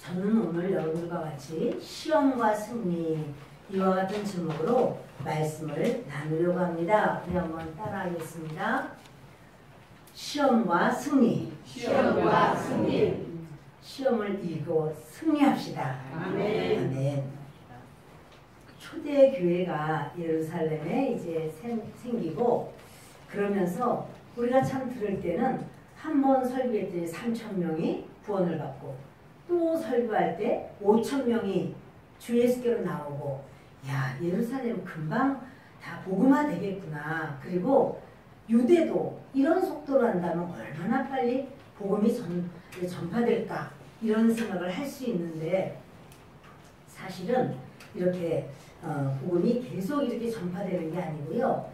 저는 오늘 여러분들과 같이 시험과 승리 이와 같은 제목으로 말씀을 나누려고 합니다. 우리 한번 따라하겠습니다. 시험과 승리. 시험과 승리. 시험을 이기고 승리합시다. 아멘. 아멘. 초대 교회가 예루살렘에 이제 생기고 그러면서 우리가 참 들을 때는 한 번 설교했더니 3,000명이 구원을 받고 또 설교할 때 5,000명이 주 예수께로 나오고 야 예루살렘 금방 다 복음화 되겠구나. 그리고 유대도 이런 속도로 한다면 얼마나 빨리 복음이 전파될까 이런 생각을 할 수 있는데 사실은 이렇게 복음이 계속 이렇게 전파되는 게 아니고요.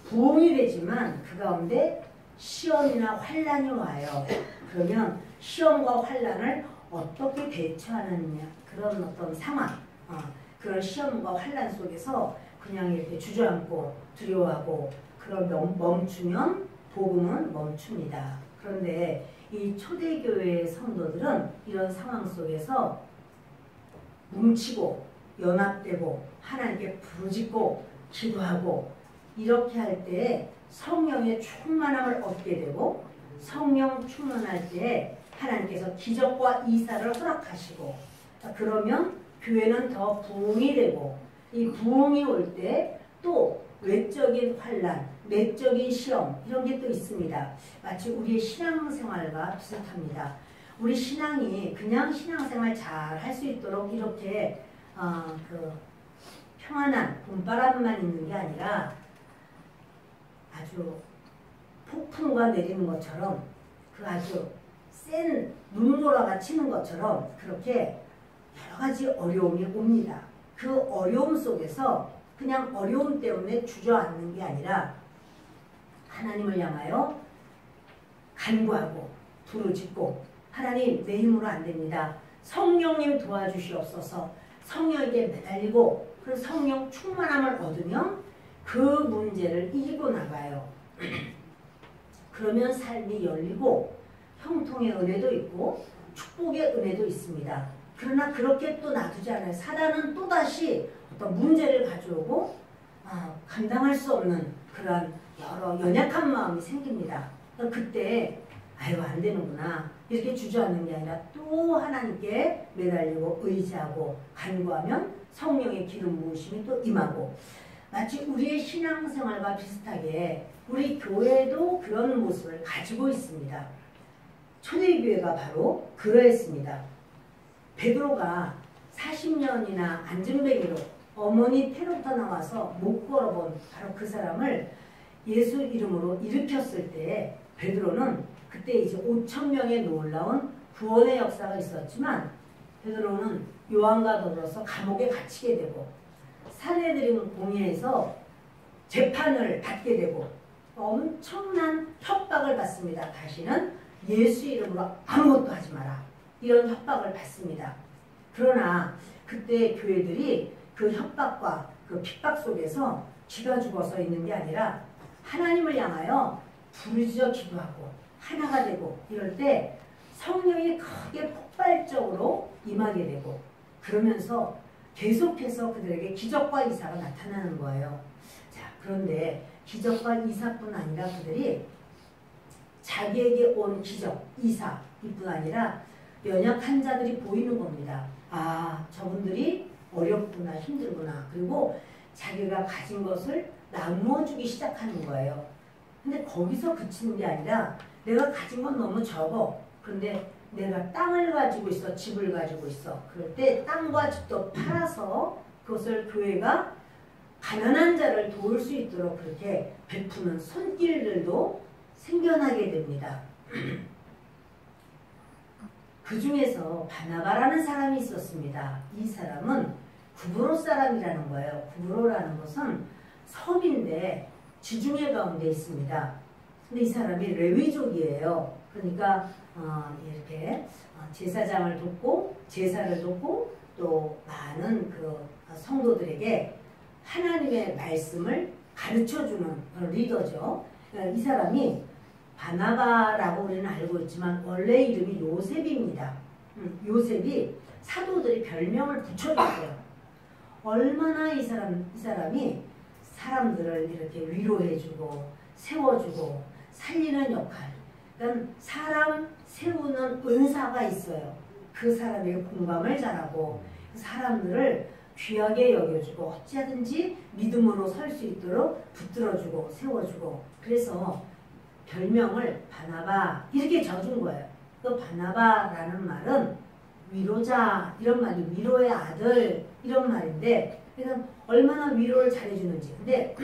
부흥이 되지만 그 가운데 시험이나 환란이 와요. 그러면 시험과 환란을 어떻게 대처하느냐 그런 어떤 상황 그런 시험과 환란 속에서 그냥 이렇게 주저앉고 두려워하고 그런 멈추면 복음은 멈춥니다. 그런데 이 초대교회의 성도들은 이런 상황 속에서 뭉치고 연합되고 하나님께 부르짖고 기도하고 이렇게 할 때 성령의 충만함을 얻게 되고 성령 충만할 때 하나님께서 기적과 이사를 허락하시고 그러면 교회는 더 부흥이 되고 이 부흥이 올 때 또 외적인 환란, 내적인 시험 이런 게 또 있습니다. 마치 우리의 신앙생활과 비슷합니다. 우리 신앙이 그냥 신앙생활 잘 할 수 있도록 이렇게 그 평안한 봄바람만 있는 게 아니라 아주 폭풍과 내리는 것처럼 그 아주 센 눈보라가 치는 것처럼 그렇게 여러 가지 어려움이 옵니다. 그 어려움 속에서 그냥 어려움 때문에 주저앉는 게 아니라 하나님을 향하여 간구하고 부르짖고 하나님 내 힘으로 안 됩니다. 성령님 도와주시옵소서. 성령에게 매달리고 그 성령 충만함을 얻으면 그 문제를 이기고 나가요. 그러면 삶이 열리고 형통의 은혜도 있고 축복의 은혜도 있습니다. 그러나 그렇게 또 놔두지 않아요. 사단은 또다시 어떤 문제를 가져오고 감당할 수 없는 그런 여러 연약한 마음이 생깁니다. 그때 아유 안 되는구나 이렇게 주저앉는 게 아니라 또 하나님께 매달리고 의지하고 간구하면 성령의 기름 부으심이 또 임하고 마치 우리의 신앙생활과 비슷하게 우리 교회도 그런 모습을 가지고 있습니다. 초대교회가 바로 그러했습니다. 베드로가 40년이나 안전뱅이로 어머니 폐로부터 나와서 못 걸어본 바로 그 사람을 예수 이름으로 일으켰을 때 베드로는 그때 이제 5,000명의 놀라운 구원의 역사가 있었지만 베드로는 요한과 더불어서 감옥에 갇히게 되고 산헤드린 공회에서 재판을 받게 되고 엄청난 협박을 받습니다. 다시는 예수 이름으로 아무것도 하지 마라. 이런 협박을 받습니다. 그러나 그때 교회들이 그 협박과 그 핍박 속에서 쥐가 죽어서 있는 게 아니라 하나님을 향하여 부르짖어 기도하고 하나가 되고 이럴 때 성령이 크게 폭발적으로 임하게 되고 그러면서 계속해서 그들에게 기적과 이사가 나타나는 거예요. 자, 그런데 기적과 이사뿐 아니라 그들이 자기에게 온 기적, 이사 이뿐 아니라 연약한 자들이 보이는 겁니다. 아, 저분들이 어렵구나, 힘들구나. 그리고 자기가 가진 것을 나누어주기 시작하는 거예요. 근데 거기서 그치는 게 아니라 내가 가진 건 너무 적어. 그런데 내가 땅을 가지고 있어, 집을 가지고 있어. 그럴 때 땅과 집도 팔아서 그것을 교회가 가난한 자를 도울 수 있도록 그렇게 베푸는 손길들도 생겨나게 됩니다. 그 중에서 바나바라는 사람이 있었습니다. 이 사람은 구브로 사람이라는 거예요. 구브로라는 것은 섬인데 지중해 가운데 있습니다. 근데 이 사람이 레위족이에요. 그러니까 이렇게 제사장을 돕고 제사를 돕고 또 많은 그 성도들에게 하나님의 말씀을 가르쳐주는 리더죠. 이 사람이 바나바라고 우리는 알고 있지만 원래 이름이 요셉입니다. 요셉이 사도들이 별명을 붙여줬어요. 얼마나 이 사람이 사람들을 이렇게 위로해주고 세워주고 살리는 역할. 그러니까 사람 세우는 은사가 있어요. 그 사람에게 공감을 잘하고 사람들을 귀하게 여겨주고 어찌하든지 믿음으로 설 수 있도록 붙들어주고 세워주고 그래서 별명을 바나바 이렇게 져준 거예요. 그 바나바라는 말은 위로자 이런 말이 위로의 아들 이런 말인데 그래서 얼마나 위로를 잘해주는지 근데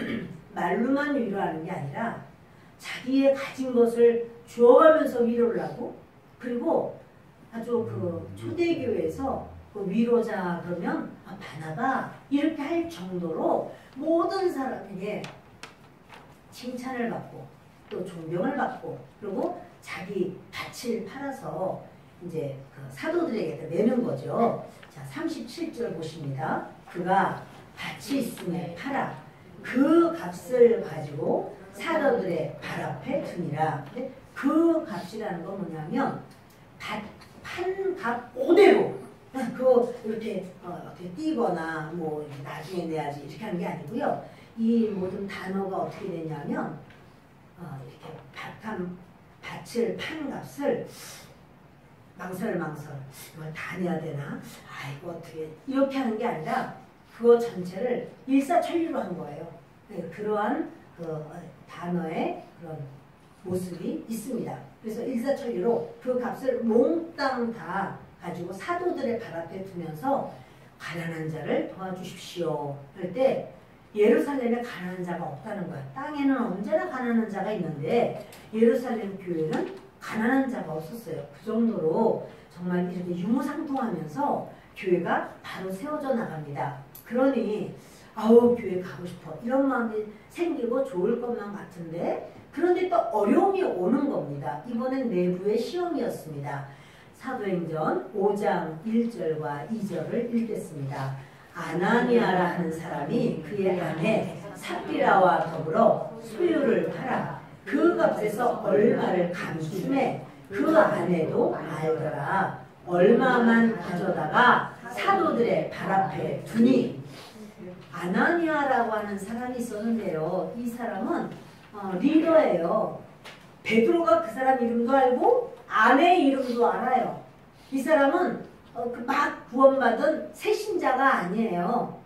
말로만 위로하는 게 아니라 자기의 가진 것을 주어가면서 위로를 하고 그리고 아주 그 초대교회에서 그 위로자 그러면 바나바 이렇게 할 정도로 모든 사람에게 칭찬을 받고 또 존경을 받고 그리고 자기 밭을 팔아서 이제 그 사도들에게 내는 거죠. 자 37절 보십니다. 그가 밭이 있음에 팔아 그 값을 가지고 사도들의 발 앞에 두니라. 근데 그 값이라는 건 뭐냐면 판 값 그대로 그 이렇게 어떻게 띄거나 뭐 나중에 내야지 이렇게 하는 게 아니고요. 이 모든 단어가 어떻게 되냐면 이렇게 밭을 판 값을 망설 이걸 다 내야 되나? 아이고 어떻게 이렇게 하는 게 아니라 그거 전체를 일사천리로 한 거예요. 그러한 그 단어의 그런 모습이 있습니다. 그래서 일사천리로 그 값을 몽땅 다 가지고 사도들의 발 앞에 두면서 가난한 자를 도와주십시오 할 때 예루살렘에 가난한 자가 없다는 거야. 땅에는 언제나 가난한 자가 있는데 예루살렘 교회는 가난한 자가 없었어요. 그 정도로 정말 이렇게 유무상통하면서 교회가 바로 세워져 나갑니다. 그러니 아우 교회 가고 싶어 이런 마음이 생기고 좋을 것만 같은데 그런데 또 어려움이 오는 겁니다. 이번엔 내부의 시험이었습니다. 사도행전 5장 1절과 2절을 읽겠습니다. 아나니아라 하는 사람이 그의 아내 삽비라와 더불어 소유를 팔아 그 값에서 얼마를 감춤해 그 아내도 알더라. 얼마만 가져다가 사도들의 발 앞에 두니 아나니아라고 하는 사람이 있었는데요. 이 사람은 리더예요. 베드로가 그 사람 이름도 알고 아내 이름도 알아요. 이 사람은 막 구원받은 새 신자가 아니에요.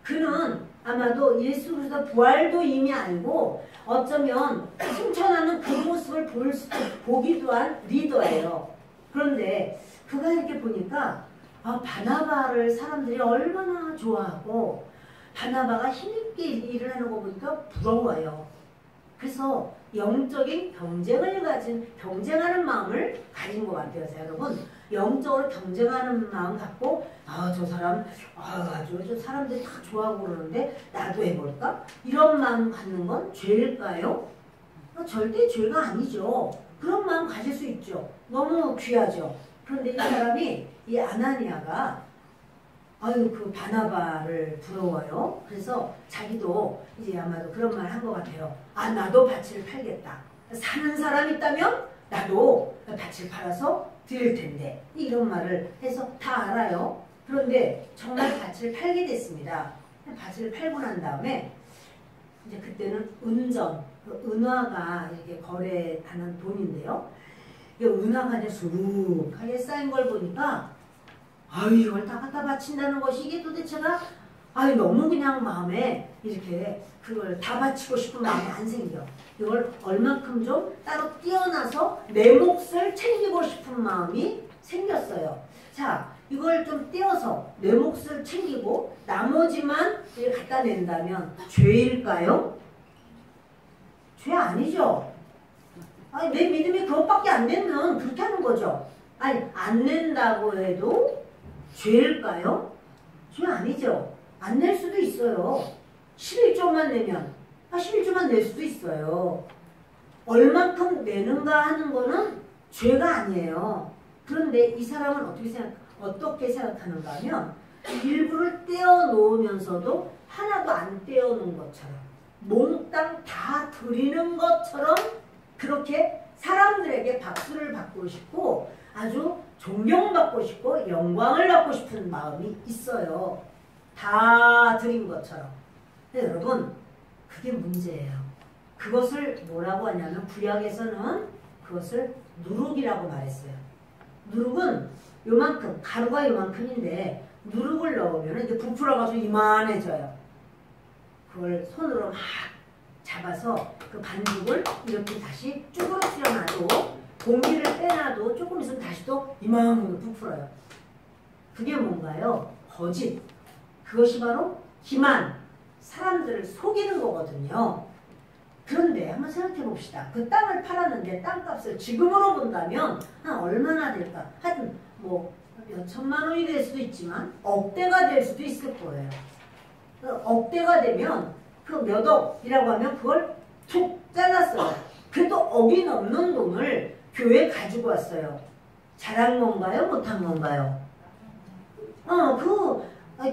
그는 아마도 예수 그리스도 부활도 이미 알고 어쩌면 승천하는 그 모습을 보기도 한 리더예요. 그런데 그가 이렇게 보니까 바나바를 사람들이 얼마나 좋아하고 바나바가 힘있게 일을 하는 거 보니까 부러워요. 그래서 영적인 경쟁하는 마음을 가진 것 같아요. 여러분 영적으로 경쟁하는 마음 갖고 저 사람 아주 저 사람들이 다 좋아하고 그러는데 나도 해볼까? 이런 마음 갖는 건 죄일까요? 절대 죄가 아니죠. 그런 마음 가질 수 있죠. 너무 귀하죠. 그런데 이 사람이 이 아나니아가 그 바나바를 부러워요. 그래서 자기도 이제 아마도 그런 말 한 것 같아요. 나도 밭을 팔겠다. 사는 사람 있다면 나도 밭을 팔아서 드릴 텐데 이런 말을 해서 다 알아요. 그런데 정말 밭을 팔게 됐습니다. 밭을 팔고 난 다음에 이제 그때는 은화가 이렇게 거래하는 돈인데요. 이 은화가 이제 수룩하게 쌓인 걸 보니까 이걸 다 갖다 바친다는 것이 이게 도대체가 너무 그냥 마음에 이렇게 그걸 다 바치고 싶은 마음이 안 생겨. 이걸 얼만큼 좀 따로 떼어놔서 내 몫을 챙기고 싶은 마음이 생겼어요. 자, 이걸 좀 떼어서 내 몫을 챙기고 나머지만 갖다 낸다면 죄일까요? 죄 아니죠. 내 믿음이 그것밖에 안 되면 그렇게 하는 거죠. 안 낸다고 해도 죄일까요? 죄 아니죠. 안 낼 수도 있어요. 11조만 내면 11조만 낼 수도 있어요. 얼만큼 내는가 하는 거는 죄가 아니에요. 그런데 이 사람은 어떻게 생각하는가 하면 일부를 떼어 놓으면서도 하나도 안 떼어 놓은 것처럼 몽땅 다 드리는 것처럼 그렇게 사람들에게 박수를 받고 싶고 아주 존경받고 싶고 영광을 받고 싶은 마음이 있어요. 다 드린 것처럼. 근데 여러분 그게 문제예요. 그것을 뭐라고 하냐면 구약에서는 그것을 누룩이라고 말했어요. 누룩은 요만큼, 가루가 요만큼인데 누룩을 넣으면 이게 부풀어가지고 이만해져요. 그걸 손으로 막 잡아서 그 반죽을 이렇게 다시 쭈그러뜨려놔도 공기를 빼놔도 조금 있으면 다시 또 이만큼 부풀어요. 그게 뭔가요? 거짓. 그것이 바로 기만. 사람들을 속이는 거거든요. 그런데 한번 생각해 봅시다. 그 땅을 팔았는데 땅값을 지금으로 본다면 한 얼마나 될까? 하여튼 뭐 몇 천만 원이 될 수도 있지만 억대가 될 수도 있을 거예요. 억대가 되면 그 몇 억이라고 하면 그걸 툭 잘랐어요. 그래도 억이 넘는 돈을 교회에 가지고 왔어요. 잘한 건가요? 못한 건가요?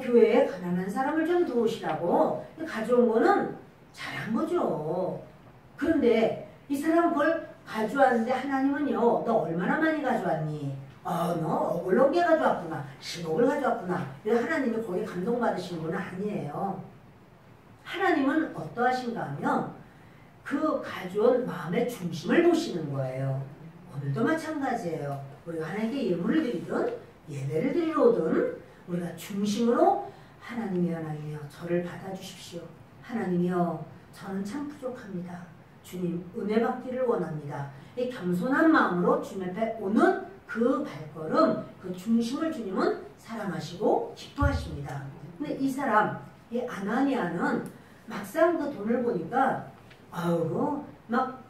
교회에 가난한 사람을 좀 도우시라고 가져온 거는 잘한 거죠. 그런데 이 사람은 그걸 가져왔는데 하나님은요, 너 얼마나 많이 가져왔니? 너 억을 넘게 가져왔구나. 10억을 가져왔구나. 하나님이 거기에 감동받으신 분은 아니에요. 하나님은 어떠하신가 하면 그 가져온 마음의 중심을 보시는 거예요. 오늘도 마찬가지예요. 우리가 하나님께 예물을 드리든 예배를 드리러 오든 우리가 중심으로 하나님이여 저를 받아주십시오. 하나님이여 저는 참 부족합니다. 주님 은혜 받기를 원합니다. 이 겸손한 마음으로 주님 앞에 오는 그 발걸음, 그 중심을 주님은 사랑하시고 기뻐하십니다. 근데 이 사람, 이 아나니아는 막상 그 돈을 보니까 막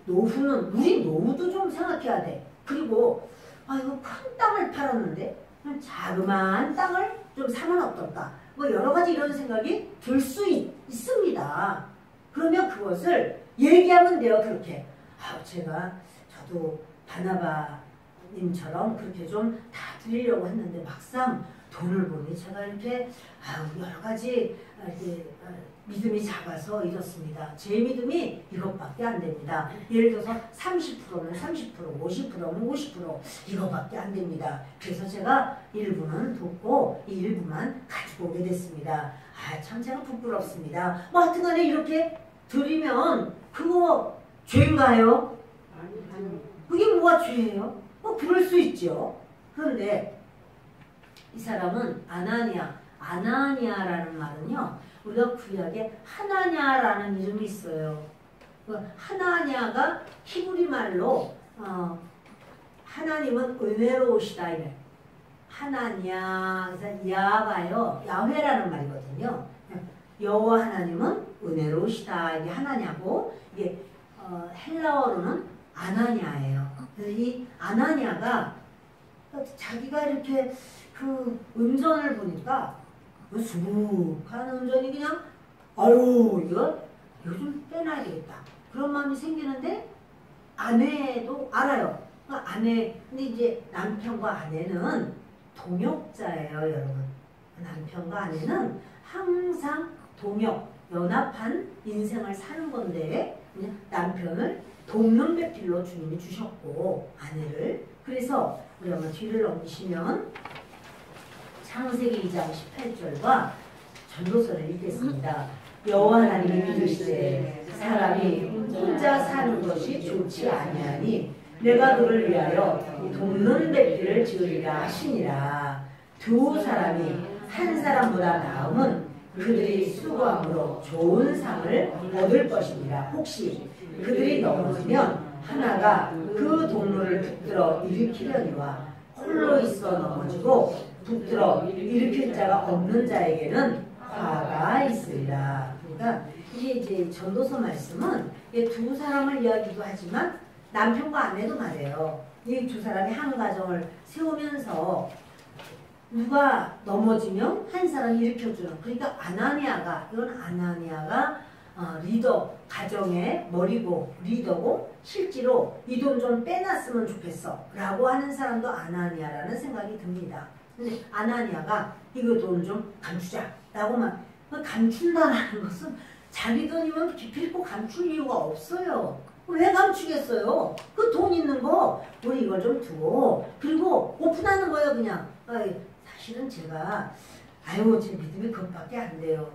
노후는 우리 노후도 좀 생각해야 돼. 그리고 큰 땅을 팔았는데 자그마한 땅을 좀 사면 어떨까? 뭐 여러 가지 이런 생각이 들 수 있습니다. 그러면 그것을 얘기하면 돼요. 그렇게 저도 바나바님처럼 그렇게 좀 다 드리려고 했는데 막상 돈을 보니 제가 이렇게 여러 가지 믿음이 작아서 이렇습니다. 제 믿음이 이것밖에 안 됩니다. 예를 들어서 30%는 30%, 50%는 50% 이것밖에 안 됩니다. 그래서 제가 일부는 돕고 이 일부만 가지고 오게 됐습니다. 참 제가 부끄럽습니다. 뭐 하여튼간에 이렇게 드리면 그거 죄인가요? 그게 뭐가 죄예요? 그럴 수 있죠. 그런데 이 사람은 아나니아라는 말은요. 우리가 구약에 하나냐라는 이름이 있어요. 그 하나냐가 히브리 말로 하나님은 은혜로우시다 이래. 하나냐 그래서 야가요 야훼라는 말이거든요. 여호와 하나님은 은혜로우시다 이게 하나냐고 이게 헬라어로는 아나냐예요. 그래서 이 아나냐가 자기가 이렇게 그 운전을 보니까 수북한 운전이 그냥 이거 좀 빼놔야 되겠다 그런 마음이 생기는데 아내도 알아요. 근데 이제 남편과 아내는 동역자예요, 여러분. 남편과 아내는 항상 연합한 인생을 사는 건데 그냥 남편을 돕는 배필로 주님이 주셨고 아내를 그래서 우리 한번 뒤를 넘기시면 창세기 2장 18절과 전도서를 읽겠습니다. 여호와 하나님을 믿으시되 사람이 혼자 사는 것이 좋지 아니하니 내가 그를 위하여 돕는 배필을 지으리라 하시니라. 두 사람이 한 사람보다 나음은 그들이 수고함으로 좋은 상을 얻을 것입니다. 혹시 그들이 넘어지면 하나가 그 동료를 붙들어 일으키려니와 홀로 있어 넘어지고 붙들어 일으킬 자가 없는 자에게는 화가 있으리라. 그러니까 이게 이제 전도서 말씀은 두 사람을 이야기도 하지만 남편과 아내도 말해요. 이 두 사람이 한 가정을 세우면서 누가 넘어지면 한 사람이 일으켜주는. 그러니까 아나니아가 리더, 가정의 머리고 리더고 실제로 이 돈 좀 빼놨으면 좋겠어 라고 하는 사람도 아나니아라는 생각이 듭니다. 근데 아나니아가 이거 돈 좀 감추자 라고만 감춘다라는 것은 자기 돈이면 기필코 감출 이유가 없어요. 왜 감추겠어요? 그 돈 있는 거 우리 이걸 좀 두고 그리고 오픈하는 거예요 그냥. 사실은 제가 아유 제 믿음이 그것밖에 안 돼요.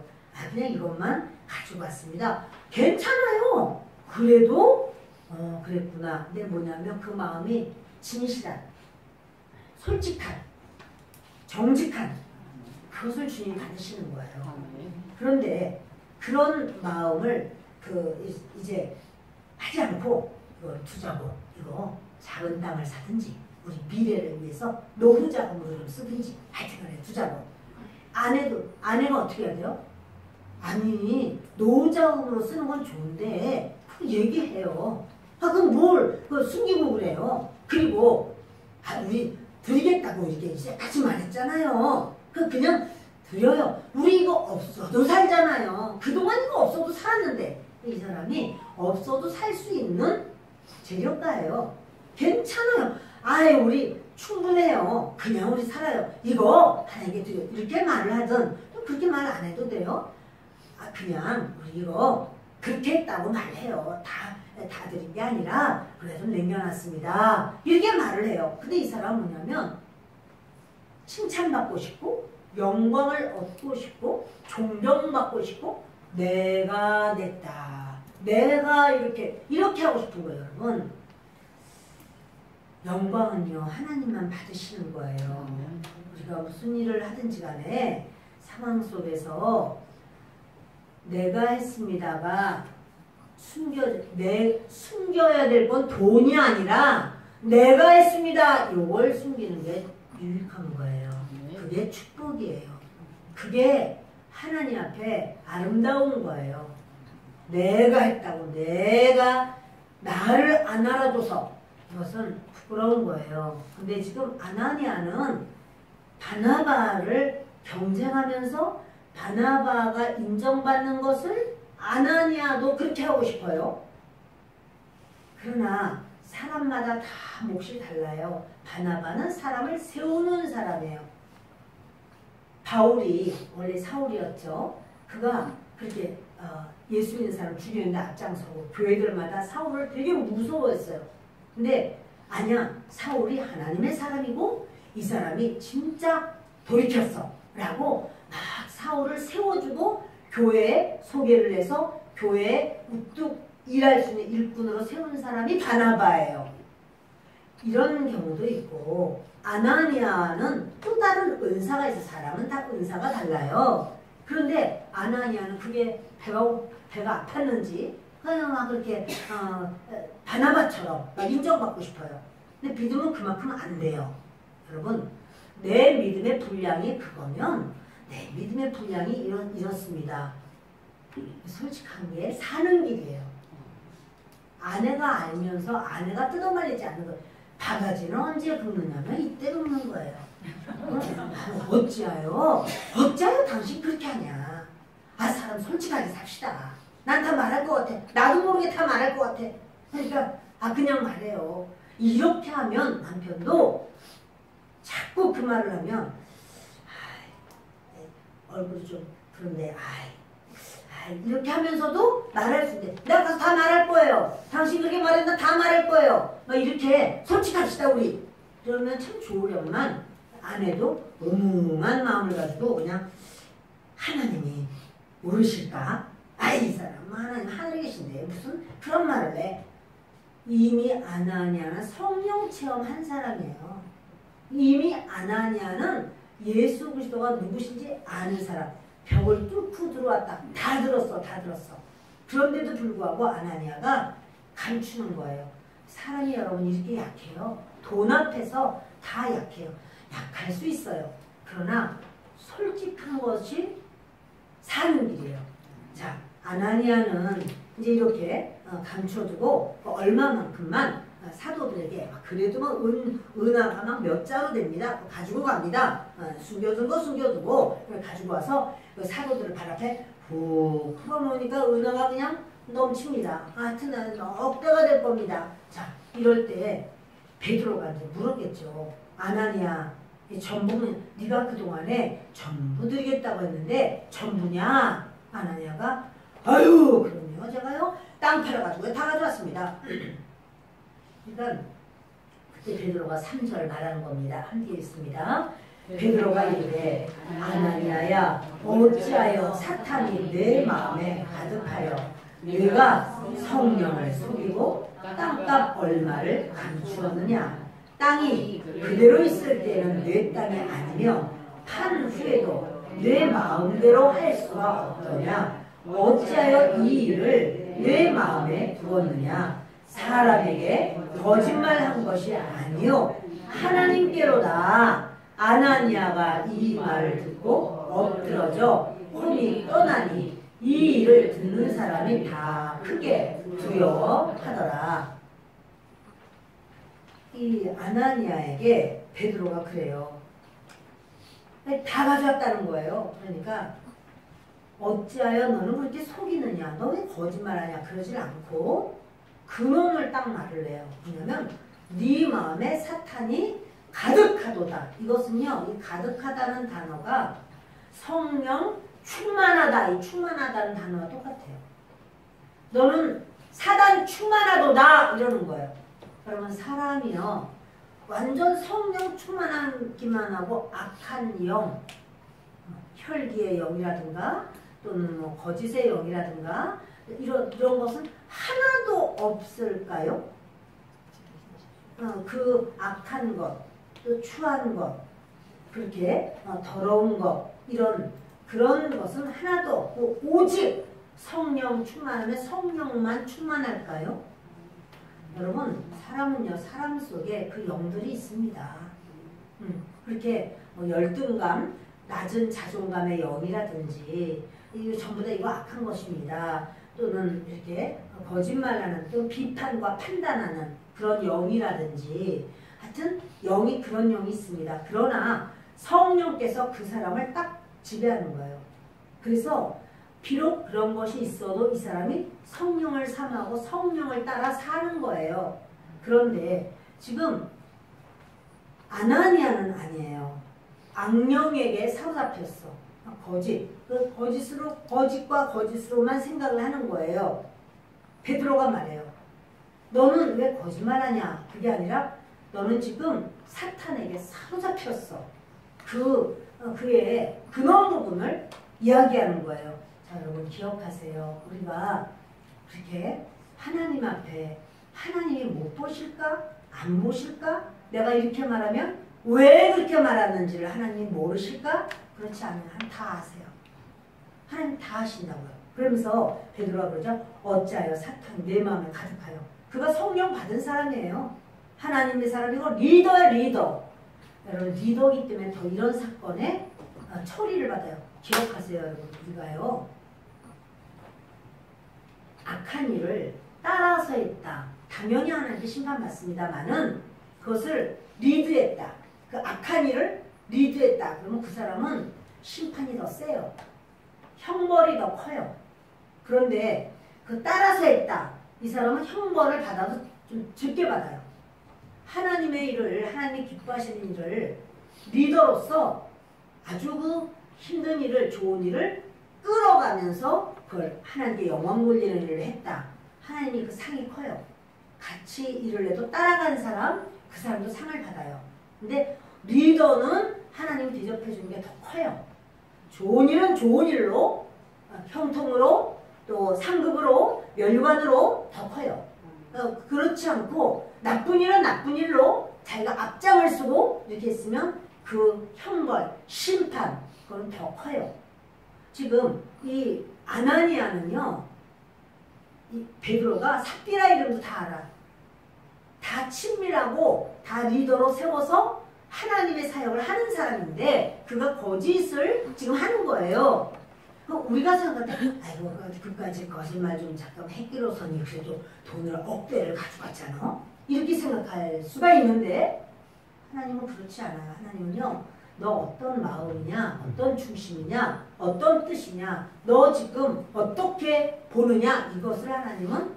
그냥 이것만 가지고 왔습니다. 괜찮아요. 그래도 그랬구나. 근데 뭐냐면 그 마음이 진실한, 솔직한, 정직한 그것을 주님이 받으시는 거예요. 그런데 그런 마음을 이제 하지 않고 이걸 투자고 이거 작은 땅을 사든지 우리 미래를 위해서 노후 자금으로 좀 쓰든지 하여튼간에 투자고 아내가 어떻게 해야 돼요? 아니 노후 자금으로 쓰는 건 좋은데 그 얘기해요. 그럼 뭘 숨기고 그래요. 그리고 우리 드리겠다고 이렇게 같이 말했잖아요. 그냥 드려요. 우리 이거 없어도 살잖아요. 그동안 이거 없어도 살았는데 이 사람이 없어도 살 수 있는 재력가예요. 괜찮아요. 우리 충분해요. 그냥 우리 살아요. 이거 하나님께 드려요. 이렇게 말을 하든 또 그렇게 말 안 해도 돼요. 그냥 우리 이거 그렇게 했다고 말해요. 다 드린 게 아니라 그래서 남겨놨습니다. 이렇게 말을 해요. 근데 이 사람은 뭐냐면 칭찬받고 싶고 영광을 얻고 싶고 존경받고 싶고 내가 냈다. 내가 이렇게 하고 싶은 거예요. 여러분. 영광은요 하나님만 받으시는 거예요. 우리가 무슨 일을 하든지 간에 상황 속에서 내가 했습니다가 숨겨야 될 건 돈이 아니라 내가 했습니다. 이걸 숨기는 게 유익한 거예요. 그게 축복이에요. 그게 하나님 앞에 아름다운 거예요. 내가 했다고 내가 나를 안 알아줘서 이것은 부끄러운 거예요. 근데 지금 아나니아는 바나바를 경쟁하면서 바나바가 인정받는 것을 아나니아도 그렇게 하고 싶어요. 그러나 사람마다 다 몫이 달라요. 바나바는 사람을 세우는 사람이에요. 바울이 원래 사울이었죠. 그가 그렇게 예수 믿는 사람 죽이는데 앞장서고 교회들마다 사울을 되게 무서워했어요. 근데 아니야. 사울이 하나님의 사람이고 이 사람이 진짜 돌이켰어 라고 막 사울을 세워주고 교회에 소개를 해서 교회에 우뚝 일할 수 있는 일꾼으로 세우는 사람이 바나바예요. 이런 경우도 있고 아나니아는 또 다른 은사가 있어. 사람은 다 은사가 달라요. 그런데 아나니아는 그게 배가 아팠는지 그냥 막 그렇게 바나바처럼 막 인정받고 싶어요. 근데 믿음은 그만큼 안 돼요. 여러분 내 믿음의 분량이 그거면 내 믿음의 분량이 이렇습니다. 솔직한 게 사는 길이에요. 아내가 알면서 아내가 뜯어말리지 않는 거. 바가지는 언제 긁느냐면 이때 긁는 거예요. 어찌하여 당신 그렇게 하냐. 사람 솔직하게 삽시다. 난 다 말할 것 같아. 나도 모르게 다 말할 것 같아. 그러니까 그냥 말해요. 이렇게 하면 남편도 자꾸 그 말을 하면 얼굴이 좀 그런데 이렇게 하면서도 말할 수 있는데 내가 가서 다 말할 거예요. 당신 그렇게 말했나 다 말할 거예요. 막 이렇게 솔직합시다 우리. 그러면 참 좋으려만 아내도 웅한 마음을 가지고 그냥 하나님이 모르실까? 이 사람 하나님 하늘에 계신데 무슨 그런 말을 해. 이미 아나니아는 성령 체험한 사람이에요. 이미 아나니아는 예수 그리스도가 누구신지 아는 사람. 벽을 뚫고 들어왔다. 다 들었어. 그런데도 불구하고 아나니아가 감추는 거예요. 사람이 여러분 이렇게 약해요. 돈 앞에서 다 약해요. 약할 수 있어요. 그러나 솔직한 것이 사는 길이에요. 자, 아나니아는 이제 이렇게 감춰두고 얼마만큼만 사도들에게 그래도 막 은하가 막 몇 자루 됩니다. 가지고 갑니다. 숨겨둔 거 숨겨두고 가지고 와서 그 사도들을 발 앞에 훅 풀어놓으니까 은하가 그냥 넘칩니다. 하여튼 억대가 될 겁니다. 자, 이럴 때 베드로가 이제 물었겠죠. 아나니아, 이 전부는 네가 그동안에 전부 드리겠다고 했는데 전부냐? 아나니아가 아유 그럼요 제가요 땅 팔아가지고 다 가져왔습니다. 일단 그때 베드로가 3절 말하는 겁니다. 함께 읽습니다. 베드로가 이르되 아나니아야 어찌하여 사탄이 내 마음에 가득하여 네가 성령을 속이고 땅값 얼마를 감추었느냐. 땅이 그대로 있을 때는 내 땅이 아니며 판 후에도 내 마음대로 할 수가 없더냐. 어찌하여 이 일을 내 마음에 두었느냐. 사람에게 거짓말한 것이 아니요 하나님께로다. 아나니아가 이 말을 듣고 엎드러져 혼이 떠나니 이 일을 듣는 사람이 다 크게 두려워하더라. 이 아나니아에게 베드로가 그래요. 다 가져왔다는 거예요. 그러니까 어찌하여 너는 그렇게 속이느냐, 너 왜 거짓말하냐 그러질 않고 근원을 딱 말을 해요. 뭐냐면 네 마음에 사탄이 가득하도다. 이것은요, 이 가득하다는 단어가 성령 충만하다, 이 충만하다는 단어와 똑같아요. 너는 사단 충만하도다 이러는 거예요. 그러면 사람이요 완전 성령 충만하기만 하고 악한 영, 혈기의 영이라든가 또는 뭐 거짓의 영이라든가 이런 것은 하나도 없을까요? 그 악한 것, 또 추한 것, 그렇게 더러운 것, 그런 것은 하나도 없고 오직 성령 충만하면 성령만 충만할까요? 여러분, 사람은요, 사람 속에 그 영들이 있습니다. 그렇게 열등감, 낮은 자존감의 영이라든지 이거 전부 다 이거 악한 것입니다. 또는 이렇게 거짓말하는 또 비판과 판단하는 그런 영이라든지 하여튼 영이 그런 영이 있습니다. 그러나 성령께서 그 사람을 딱 지배하는 거예요. 그래서 비록 그런 것이 있어도 이 사람이 성령을 삼하고 성령을 따라 사는 거예요. 그런데 지금 아나니아는 아니에요. 악령에게 사로잡혔어. 거짓과 거짓으로만 생각을 하는 거예요. 베드로가 말해요. 너는 왜 거짓말하냐? 그게 아니라 너는 지금 사탄에게 사로잡혔어. 그의 근원 부분을 이야기하는 거예요. 자, 여러분 기억하세요. 우리가 그렇게 하나님 앞에 하나님이 못 보실까? 안 보실까? 내가 이렇게 말하면 왜 그렇게 말하는지를 하나님이 모르실까? 그렇지 않으면 하나님 다 아세요. 하나님 다 아신다고요. 그러면서 베드로가 그러죠. 어찌하여 사탄이 내 마음에 가득하여. 그가 성령 받은 사람이에요. 하나님의 사람이고 리더야 리더. 여러분 리더이기 때문에 더 이런 사건에 처리를 받아요. 기억하세요 여러분. 우리가요 악한 일을 따라서 했다. 당연히 하나님께 심판받습니다만은 그것을 리드했다. 그 악한 일을 리드했다. 그러면 그 사람은 심판이 더 세요. 형벌이 더 커요. 그런데 그 따라서 했다. 이 사람은 형벌을 받아도 좀 적게 받아요. 하나님의 일을, 하나님이 기뻐하시는 일을 리더로서 아주 그 힘든 일을, 좋은 일을 끌어가면서 그걸 하나님께 영광 돌리는 일을 했다. 하나님이 그 상이 커요. 같이 일을 해도 따라가는 사람, 그 사람도 상을 받아요. 근데 리더는 하나님 대접해 주는 게 더 커요. 좋은 일은 좋은 일로, 형통으로, 또 상급으로, 멸관으로 더 커요. 그렇지 않고 나쁜 일은 나쁜 일로 자기가 앞장을 쓰고 이렇게 했으면 그 형벌, 심판, 그건 더 커요. 지금 이 아나니아는요, 이 베드로가 삽비라 이름도 다 알아. 다 친밀하고 다 리더로 세워서 하나님의 사역을 하는 사람인데 그가 거짓을 지금 하는 거예요. 우리가 생각할 때 아이고 그까지 거짓말 좀 잠깐 했기로서니 그래도 돈을 억대를 가져갔잖아. 이렇게 생각할 수가 있는데 하나님은 그렇지 않아요. 하나님은요. 너 어떤 마음이냐, 어떤 중심이냐, 어떤 뜻이냐, 너 지금 어떻게 보느냐, 이것을 하나님은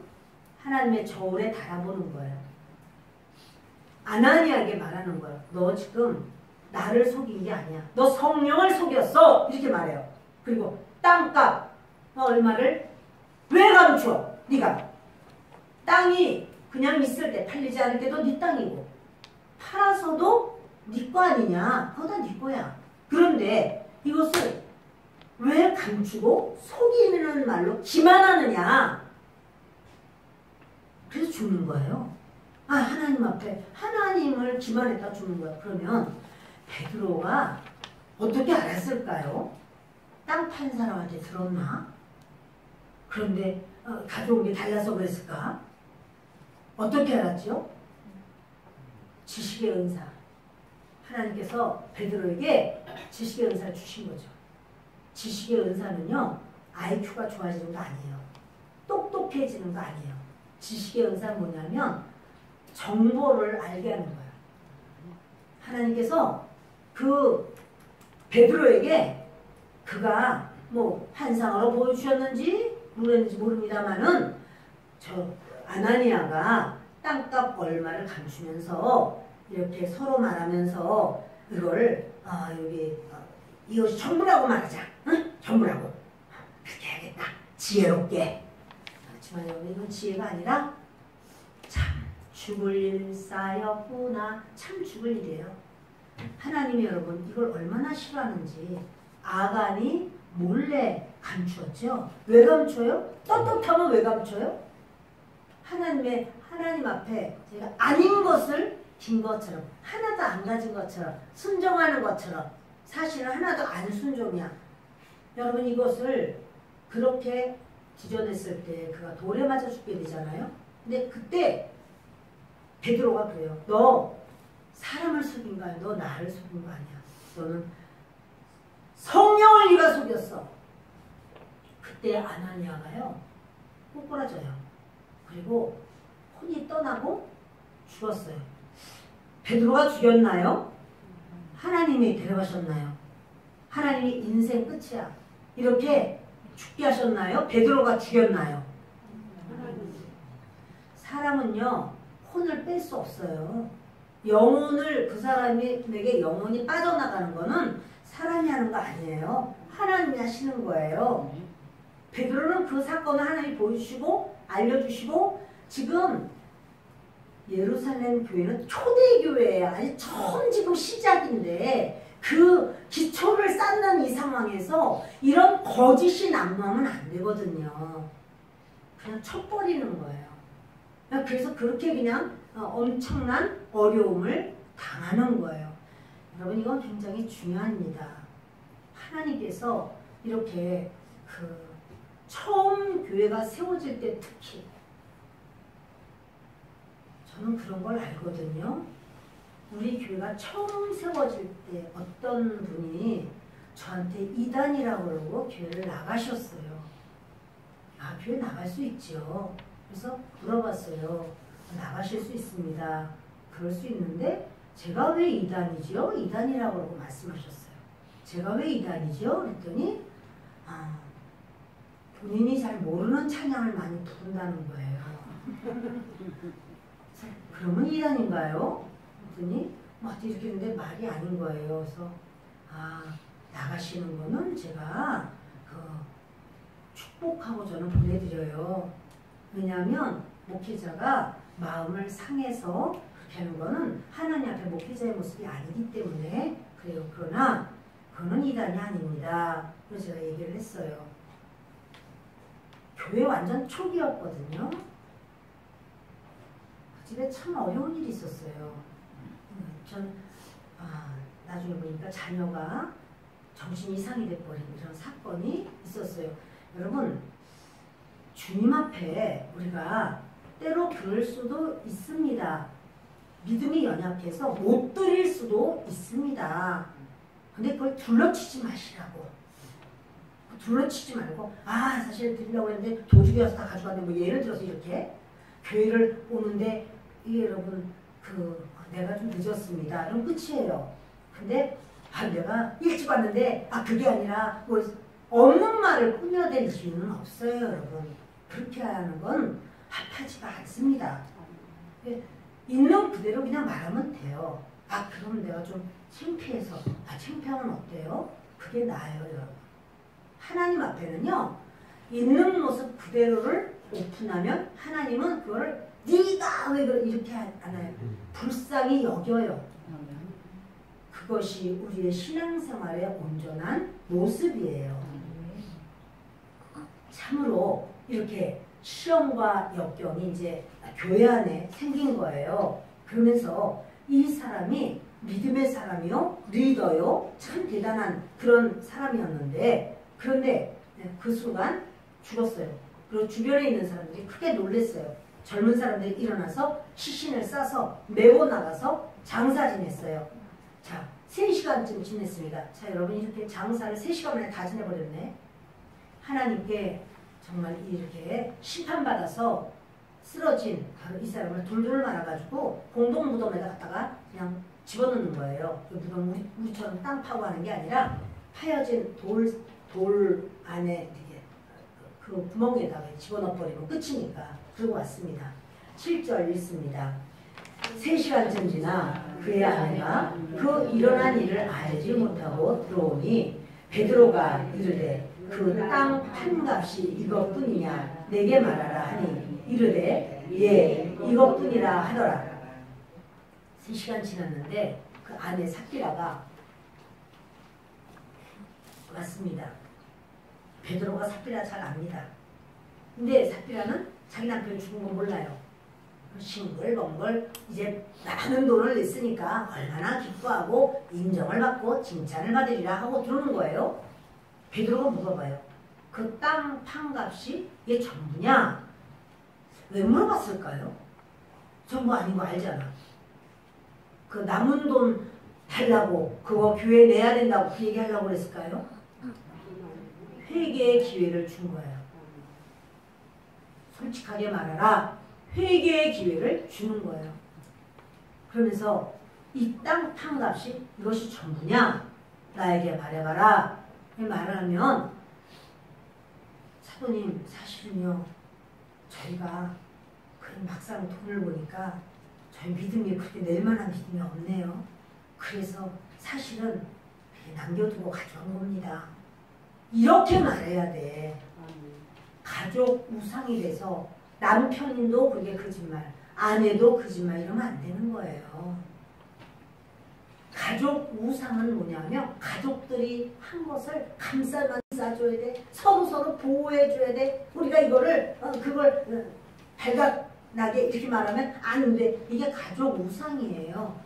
하나님의 저울에 달아보는 거예요. 아나니아에게 말하는 거예요. 너 지금 나를 속인 게 아니야. 너 성령을 속였어. 이렇게 말해요. 그리고 땅값 얼마를 왜 감추어? 네가 땅이 그냥 있을 때 팔리지 않을 때도 네 땅이고 팔아서도 네 거 아니냐. 그거 다 네 거야. 그런데 이것을 왜 감추고 속이는 말로 기만하느냐. 그래서 주는 거예요. 아, 하나님 앞에 하나님을 기만했다 주는 거야. 그러면 베드로가 어떻게 알았을까요? 땅 판 사람한테 들었나? 그런데 가져온 게 달라서 그랬을까? 어떻게 알았죠? 지식의 은사. 하나님께서 베드로에게 지식의 은사를 주신 거죠. 지식의 은사는요, IQ가 좋아지는 거 아니에요. 똑똑해지는 거 아니에요. 지식의 은사는 뭐냐면 정보를 알게 하는 거예요. 하나님께서 그 베드로에게 그가 뭐 환상으로 보여주셨는지 모릅니다만은 저 아나니아가 땅값 얼마를 감추면서 이렇게 서로 말하면서 이걸 여기 이것이 전부라고 말하자. 응? 전부라고. 그렇게 해야겠다. 지혜롭게. 그렇지만 여러분 이건 지혜가 아니라 참 죽을 일 쌓였구나. 참 죽을 일이에요. 하나님이 여러분 이걸 얼마나 싫어하는지 아간이 몰래 감추었죠. 왜 감춰요? 떳떳하면 왜 감춰요? 하나님 앞에 제가 아닌 것을 긴 것처럼 하나도 안 가진 것처럼 순종하는 것처럼 사실은 하나도 안 순종이야. 여러분 이것을 그렇게 지져냈을 때 그가 돌에 맞아 죽게 되잖아요. 근데 그때 베드로가 그래요. 너 사람을 속인 거 아니야. 너 나를 속인 거 아니야. 너는 성령을 네가 속였어. 그때 아나니아가요. 꼬꾸라져요. 그리고 혼이 떠나고 죽었어요. 베드로가 죽였나요? 하나님이 데려가셨나요? 하나님이 인생 끝이야. 이렇게 죽게 하셨나요? 베드로가 죽였나요? 사람은요. 혼을 뺄 수 없어요. 영혼을 그 사람에게 영혼이 빠져나가는 거는 사람이 하는 거 아니에요. 하나님이 하시는 거예요. 베드로는 그 사건을 하나님이 보여주시고 알려주시고 지금 예루살렘 교회는 초대교회예요. 아니 처음 지금 시작인데 그 기초를 쌓는 이 상황에서 이런 거짓이 난무하면 안 되거든요. 그냥 쳐버리는 거예요. 그래서 그렇게 그냥 엄청난 어려움을 당하는 거예요. 여러분 이건 굉장히 중요합니다. 하나님께서 이렇게 처음 교회가 세워질 때 특히 저는 그런 걸 알거든요. 우리 교회가 처음 세워질 때 어떤 분이 저한테 이단이라고 그러고 교회를 나가셨어요. 아, 교회 나갈 수 있죠. 그래서 물어봤어요. 나가실 수 있습니다. 그럴 수 있는데 제가 왜 이단이지요? 이단이라고 그러고 말씀하셨어요. 제가 왜 이단이지요? 그랬더니 본인이 잘 모르는 찬양을 많이 부른다는 거예요. 그러면 이단인가요? 그랬더니 이렇게 했는데 말이 아닌 거예요. 그래서 나가시는 거는 제가 축복하고 저는 보내드려요. 왜냐하면 목회자가 마음을 상해서 그렇게 하는 거는 하나님 앞에 목회자의 모습이 아니기 때문에 그래요. 그러나 그거는 이단이 아닙니다. 그래서 제가 얘기를 했어요. 교회 완전 초기였거든요. 그 집에 참 어려운 일이 있었어요. 전 나중에 보니까 자녀가 정신 이상이 돼버린 이런 사건이 있었어요. 여러분 주님 앞에 우리가 때로 그럴 수도 있습니다. 믿음이 연약해서 못 드릴 수도 있습니다. 근데 그걸 둘러치지 마시라고. 둘러치지 말고 사실 드리려고 했는데 도둑이어서 다 가져갔는데 뭐 예를 들어서 이렇게 교회를 오는데 이게 여러분 내가 좀 늦었습니다. 그럼 끝이에요. 근데 내가 일찍 왔는데 그게 아니라 뭐 없는 말을 꾸며댈 이유는 없어요. 여러분 그렇게 하는 건 합하지가 않습니다. 있는 그대로 그냥 말하면 돼요. 그럼 내가 좀 창피해서 창피하면 어때요? 그게 나아요. 여러분 하나님 앞에는요 있는 모습 그대로를 오픈하면 하나님은 그거를 네가 왜 이렇게 안 해요? 불쌍히 여겨요. 그것이 우리의 신앙생활의 온전한 모습이에요. 참으로 이렇게 시험과 역경이 이제 교회 안에 생긴 거예요. 그러면서 이 사람이 믿음의 사람이요, 리더요, 참 대단한 그런 사람이었는데, 그런데 그 순간 죽었어요. 그리고 주변에 있는 사람들이 크게 놀랐어요. 젊은 사람들이 일어나서 시신을 싸서 메고 나가서 장사 지냈어요. 자, 3시간쯤 지냈습니다. 자, 여러분 이렇게 장사를 3시간 만에 다 지내버렸네. 하나님께 정말 이렇게 심판받아서 쓰러진 바로 이 사람을 돌돌 말아가지고 공동 무덤에다 갖다가 그냥 집어넣는 거예요. 그 무덤 우리처럼 땅 파고 하는 게 아니라 파여진 돌 안에 이렇게 그 구멍에다가 집어넣어버리면 끝이니까. 그러고 왔습니다. 7절 읽습니다. 3시간쯤 지나 그의 아내가 그 일어난 일을 알지 못하고 들어오니 베드로가 이르되 그 땅 판값이 이것뿐이냐 내게 말하라 하니 이르되 예 이것뿐이라 하더라. 3시간 지났는데 그 아내 삽비라가 왔습니다. 베드로가 삽비라 잘 압니다. 근데 삽비라는 자기 남편이 죽은 거 몰라요. 싱글벙글 이제 많은 돈을 냈으니까 얼마나 기뻐하고 인정을 받고 칭찬을 받으리라 하고 들어오는 거예요. 베드로가 물어봐요. 그 땅 판값이 이게 전부냐? 왜 물어봤을까요? 전부 아닌 거 알잖아. 그 남은 돈 달라고 그거 교회에 내야 된다고 그 얘기 하려고 그랬을까요? 회개의 기회를 준 거예요. 솔직하게 말하라. 회개의 기회를 주는 거예요. 그러면서 이 땅 판값이 이것이 전부냐? 나에게 말해봐라. 말을 하면 사도님 사실은요 저희가 막상 돈을 보니까 저희 믿음이 그렇게 낼 만한 믿음이 없네요. 그래서 사실은 남겨두고 가져온 겁니다. 이렇게 말해야 돼. 가족 우상이 돼서 남편도 그게 거짓말, 아내도 거짓말 이러면 안 되는 거예요. 가족 우상은 뭐냐면 가족들이 한 것을 감싸줘야 돼. 서로 보호해줘야 돼. 우리가 이거를 그걸 발각나게 이렇게 말하면 안 돼. 이게 가족 우상이에요.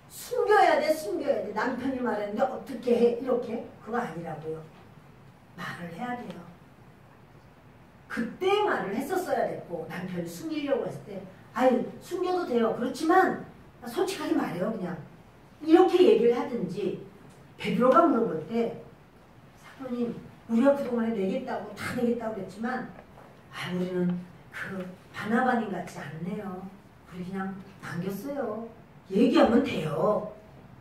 숨겨야 돼. 남편이 말했는데 어떻게 해? 이렇게. 그거 아니라고요. 말을 해야 돼요. 그때 말을 했었어야 됐고 남편이 숨기려고 했을 때 아유 숨겨도 돼요. 그렇지만 솔직하게 말해요. 그냥 이렇게 얘기를 하든지. 베드로가 물어볼 때 사모님 우리가 그동안에 내겠다고 다 내겠다고 그랬지만 우리는 그 바나바님 같지 않네요. 우리 그냥 남겼어요. 얘기하면 돼요.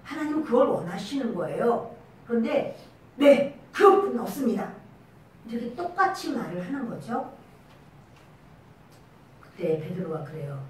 하나님은 그걸 원하시는 거예요. 그런데 네 그것뿐 없습니다. 이렇게 똑같이 말을 하는 거죠. 그때 베드로가 그래요.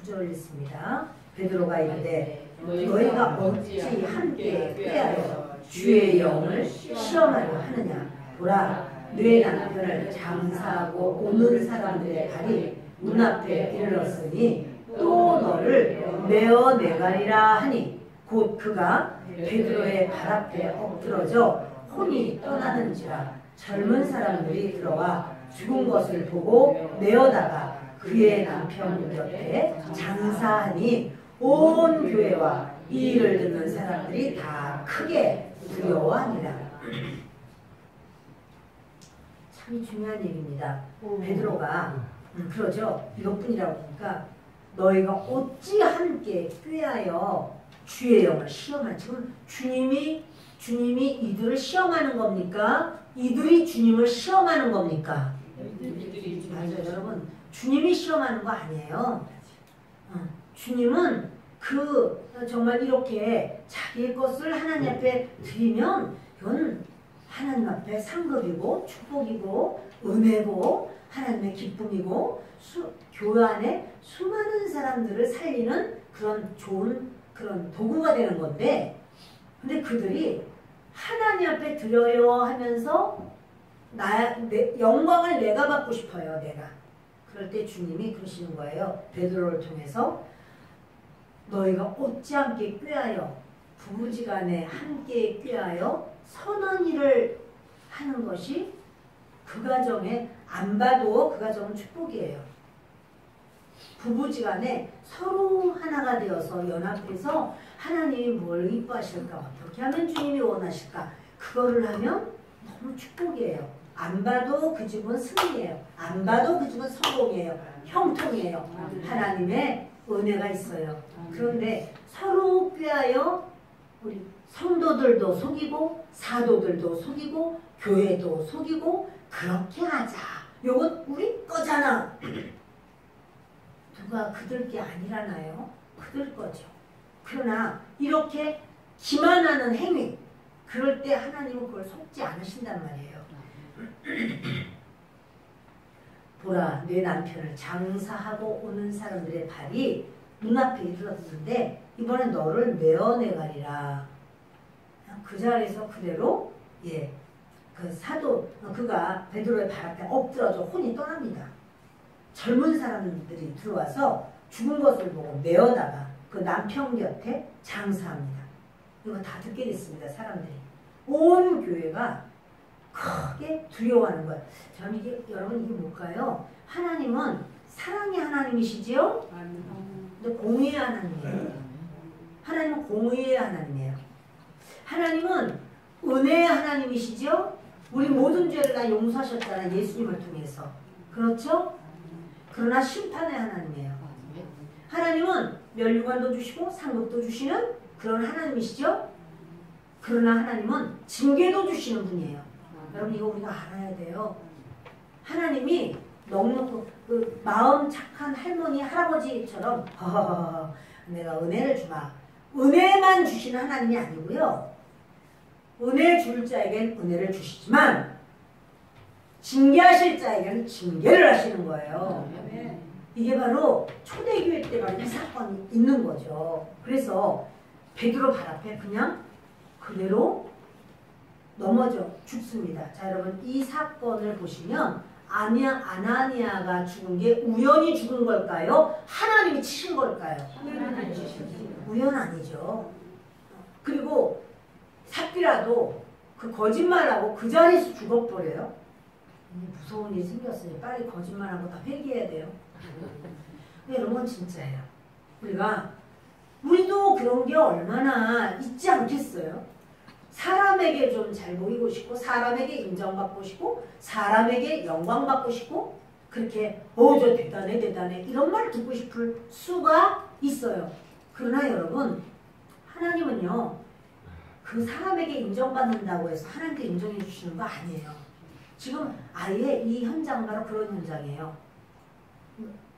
9절 읽습니다. 베드로가 이르되 너희가 어찌 함께 꾀하여 주의 영을 시험하려 하느냐. 보라 내 남편을 장사하고 오는 사람들의 발이 문 앞에 이르렀으니 또 너를 메어 내가리라 하니 곧 그가 베드로의 발 앞에 엎드러져 혼이 떠나는지라. 젊은 사람들이 들어와 죽은 것을 보고 내어다가 그의 남편 곁에 장사하니 온 교회와 이 일을 듣는 사람들이 다 크게 두려워하니라. 참 중요한 얘기입니다. 베드로가 그러죠. 이것뿐이라고 하니까 너희가 어찌 함께 꾀하여 주의 영을 시험할. 지금 주님이 이들을 시험하는 겁니까? 이들이 주님을 시험하는 겁니까? 맞아요, 여러분. 주님이 시험하는 거 아니에요. 주님은 정말 이렇게 자기의 것을 하나님 앞에 드리면 이건 하나님 앞에 상급이고 축복이고 은혜고 하나님의 기쁨이고 교회 안에 수많은 사람들을 살리는 그런 좋은 그런 도구가 되는 건데, 근데 그들이 하나님 앞에 드려요 하면서 영광을 내가 받고 싶어요. 내가. 그럴 때 주님이 그러시는 거예요. 베드로를 통해서 너희가 어찌 함께 꾀하여 부부지간에 함께 꾀하여 선한 일을 하는 것이 그 가정에 안 봐도 그 가정은 축복이에요. 부부지간에 서로 하나가 되어서 연합해서 하나님이 뭘 이뻐하실까, 어떻게 하면 주님이 원하실까, 그거를 하면 너무 축복이에요. 안 봐도 그 집은 승리예요. 안 봐도 그 집은 성공이에요. 형통이에요. 하나님의 은혜가 있어요. 그런데 서로 꾀하여 우리 성도들도 속이고 사도들도 속이고 교회도 속이고 그렇게 하자. 요건 우리 거잖아. 누가 그들 게 아니라나요? 그들 거죠. 그러나 이렇게 기만하는 행위, 그럴 때 하나님은 그걸 속지 않으신단 말이에요. 보라, 내 남편을 장사하고 오는 사람들의 발이 눈앞에 이르렀는데 이번엔 너를 내어내가리라. 그 자리에서 그대로 그 사도 그가 베드로의 발 앞에 엎드러져 혼이 떠납니다. 젊은 사람들이 들어와서 죽은 것을 보고 메어다가 그 남편 곁에 장사합니다. 이거 다 듣게 됐습니다. 사람들이. 온 교회가 크게 두려워하는 거예요. 저는 여러분 이게 뭘까요? 하나님은 사랑의 하나님이시지요? 근데 공의의 하나님이에요. 하나님은 공의의 하나님이에요. 하나님은 은혜의 하나님이시죠? 우리 모든 죄를 다 용서하셨잖아요. 예수님을 통해서. 그렇죠? 그러나 심판의 하나님이에요. 하나님은 멸류관도 주시고 상급도 주시는 그런 하나님이시죠? 그러나 하나님은 징계도 주시는 분이에요. 여러분 이거 우리가 알아야 돼요. 하나님이 넉넉히 그 마음 착한 할머니 할아버지처럼 내가 은혜를 주마. 은혜만 주시는 하나님이 아니고요. 은혜 줄 자에겐 은혜를 주시지만 징계하실 자에게는 징계를 하시는 거예요. 이게 바로 초대교회 때가 이 사건이 있는 거죠. 그래서 베드로 발 앞에 그냥 그대로 넘어져 죽습니다. 자, 여러분 이 사건을 보시면 아나니아가 죽은 게 우연히 죽은 걸까요? 하나님이 치신 걸까요? 우연 아니죠. 그리고 삽비라도 그 거짓말하고 그 자리에서 죽어버려요. 무서운 일이 생겼어요. 빨리 거짓말하고 다 회개해야 돼요. 이런 건 진짜예요. 우리도 그런 게 얼마나 있지 않겠어요? 사람에게 좀 잘 보이고 싶고 사람에게 인정받고 싶고 사람에게 영광받고 싶고 그렇게 저 대단해 이런 말을 듣고 싶을 수가 있어요. 그러나 여러분 하나님은요 그 사람에게 인정받는다고 해서 하나님께 인정해 주시는 거 아니에요. 지금 아예 이 현장은 바로 그런 현장이에요.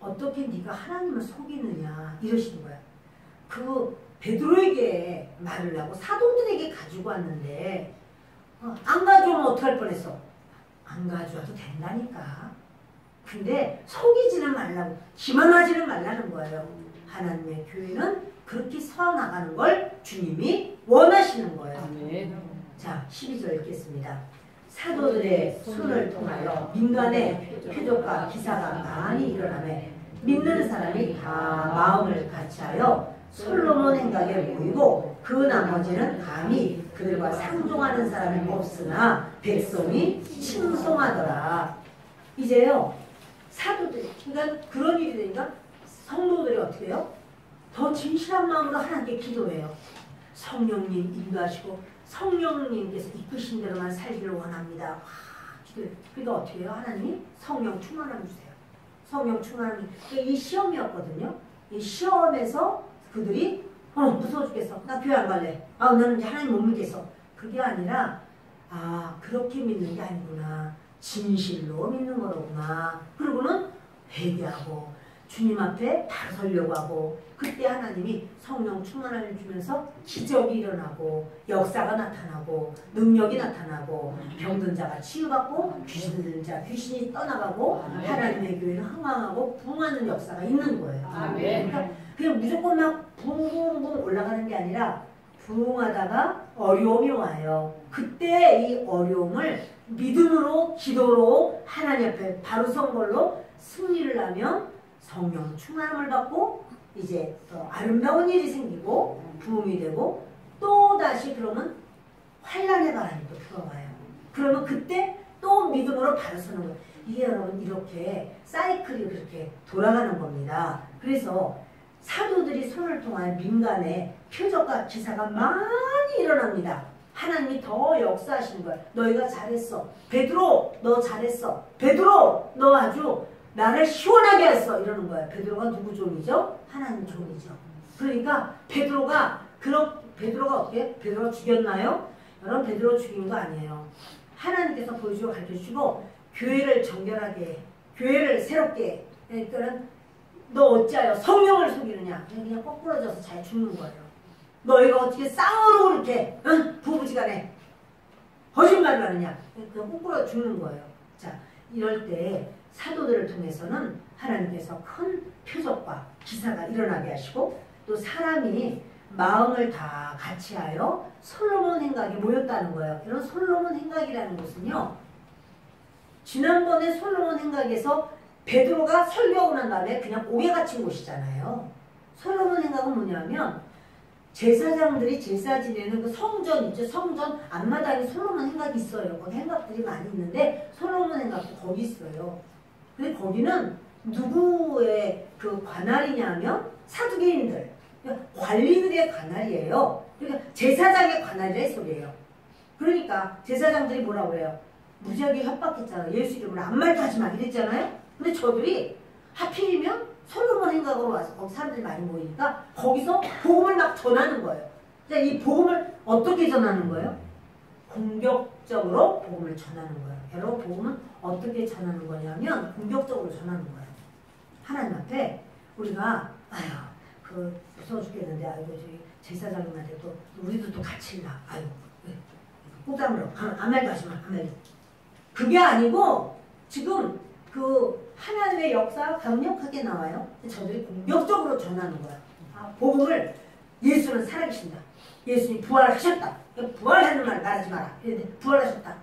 어떻게 네가 하나님을 속이느냐 이러시는 거야. 그 베드로에게 말을 하고 사도들에게 가지고 왔는데 안 가져오면 어떡할 뻔했어. 안 가져와도 된다니까. 근데 속이지는 말라고 기만하지는 말라는 거예요. 하나님의 교회는 그렇게 서나가는 걸 주님이 원하시는 거예요. 아멘. 자 12절 읽겠습니다. 사도들의 손을 통하여 민간의 표적과 기사가 많이 일어나매 믿는 사람이 다 마음을 같이하여 솔로몬 행각에 모이고 그 나머지는 감히 그들과 상종하는 사람이 없으나 백성이 칭송하더라. 이제요 사도들이 그러니까 그런 일이 되니까 성도들이 어떻게 해요? 더 진실한 마음으로 하나님께 기도해요. 성령님 인도하시고 성령님께서 이끄신 대로만 살기를 원합니다. 기도해요. 그러니까 어떻게 해요? 하나님이 성령 충만함 주세요. 성령 충만함. 이 시험이었거든요. 이 시험에서 그들이 무서워 죽겠어. 나 교회 안 갈래. 나는 이제 하나님 못 믿겠어. 그게 아니라 그렇게 믿는 게 아니구나. 진실로 믿는 거로구나. 그리고는 회개하고 주님 앞에 바로 서려고 하고 그때 하나님이 성령 충만함을 주면서 기적이 일어나고 역사가 나타나고 능력이 나타나고 병든 자가 치유받고 귀신 들린 자 귀신이 떠나가고 하나님의 교회는 흥왕하고 부흥하는 역사가 있는 거예요. 그러니까 그냥 무조건 막 붕붕붕 올라가는 게 아니라 부흥하다가 어려움이 와요. 그때 이 어려움을 믿음으로 기도로 하나님 앞에 바로 선 걸로 승리를 하면 성령 충만함을 받고 이제 더 아름다운 일이 생기고 부흥이 되고 또 다시 그러면 환란의 바람이 또 들어와요. 그러면 그때 또 믿음으로 바로 서는 거예요. 이게 여러분 이렇게 사이클이 그렇게 돌아가는 겁니다. 그래서 사도들이 손을 통한 민간의 표적과 기사가 많이 일어납니다. 하나님이 더 역사하시는 거예요. 너희가 잘했어. 베드로 너 잘했어. 베드로 너 아주 나를 시원하게 했어. 이러는 거예요. 베드로가 누구 종이죠? 하나님 종이죠. 그러니까 베드로가 어떻게? 베드로가 죽였나요? 여러분 베드로 죽인 거 아니에요. 하나님께서 보여주고 가르쳐주시고 교회를 정결하게 교회를 새롭게 그러니까는 너 어찌하여 성령을 속이느냐. 그냥 거꾸러져서 잘 죽는 거예요. 너희가 어떻게 쌍으로 이렇게 부부지간에 거짓말을 하느냐. 그냥 거꾸로 죽는 거예요. 자, 이럴 때 사도들을 통해서는 하나님께서 큰 표적과 기사가 일어나게 하시고 또 사람이 마음을 다 같이하여 솔로몬 행각에 모였다는 거예요. 이런 솔로몬 행각이라는 것은요. 지난번에 솔로몬 행각에서 베드로가 설교하고 난 다음에 그냥 옥에 갇힌 곳이잖아요. 솔로몬 행각은 뭐냐면 제사장들이 제사 지내는 그 성전 있죠. 성전 앞마당에 솔로몬 행각이 있어요. 거기 행각들이 많이 있는데 솔로몬 행각도 거기 있어요. 근데 거기는 누구의 그 관할이냐면 사두개인들, 관리들의 관할이에요. 그러니까 제사장의 관할이라 이 소리예요. 그러니까 제사장들이 뭐라고 그래요? 무지하게 협박했잖아요. 예수 이름으로 아무 말도 하지 마 이랬잖아요. 근데 저들이 하필이면 솔로몬 행각으로 와서 거기 사람들이 많이 모이니까 거기서 복음을 막 전하는 거예요. 이 복음을 어떻게 전하는 거예요? 공격적으로 복음을 전하는 거예요. 여러분 복음은 어떻게 전하는 거냐면 공격적으로 전하는 거예요. 하나님 앞에 우리가 무서워 죽겠는데 아이고 저기 제사장님한테 또 우리도 또 갇힌다. 아이고 꼬담으로 아무 말도 하지 마. 아무 말도. 그게 아니고 지금 그 하나님의 역사가 강력하게 나와요. 저들이 공격적으로 전하는 거야. 복음을 예수는 살아계신다. 예수님 부활하셨다. 부활하는 말 말하지 마라. 부활하셨다.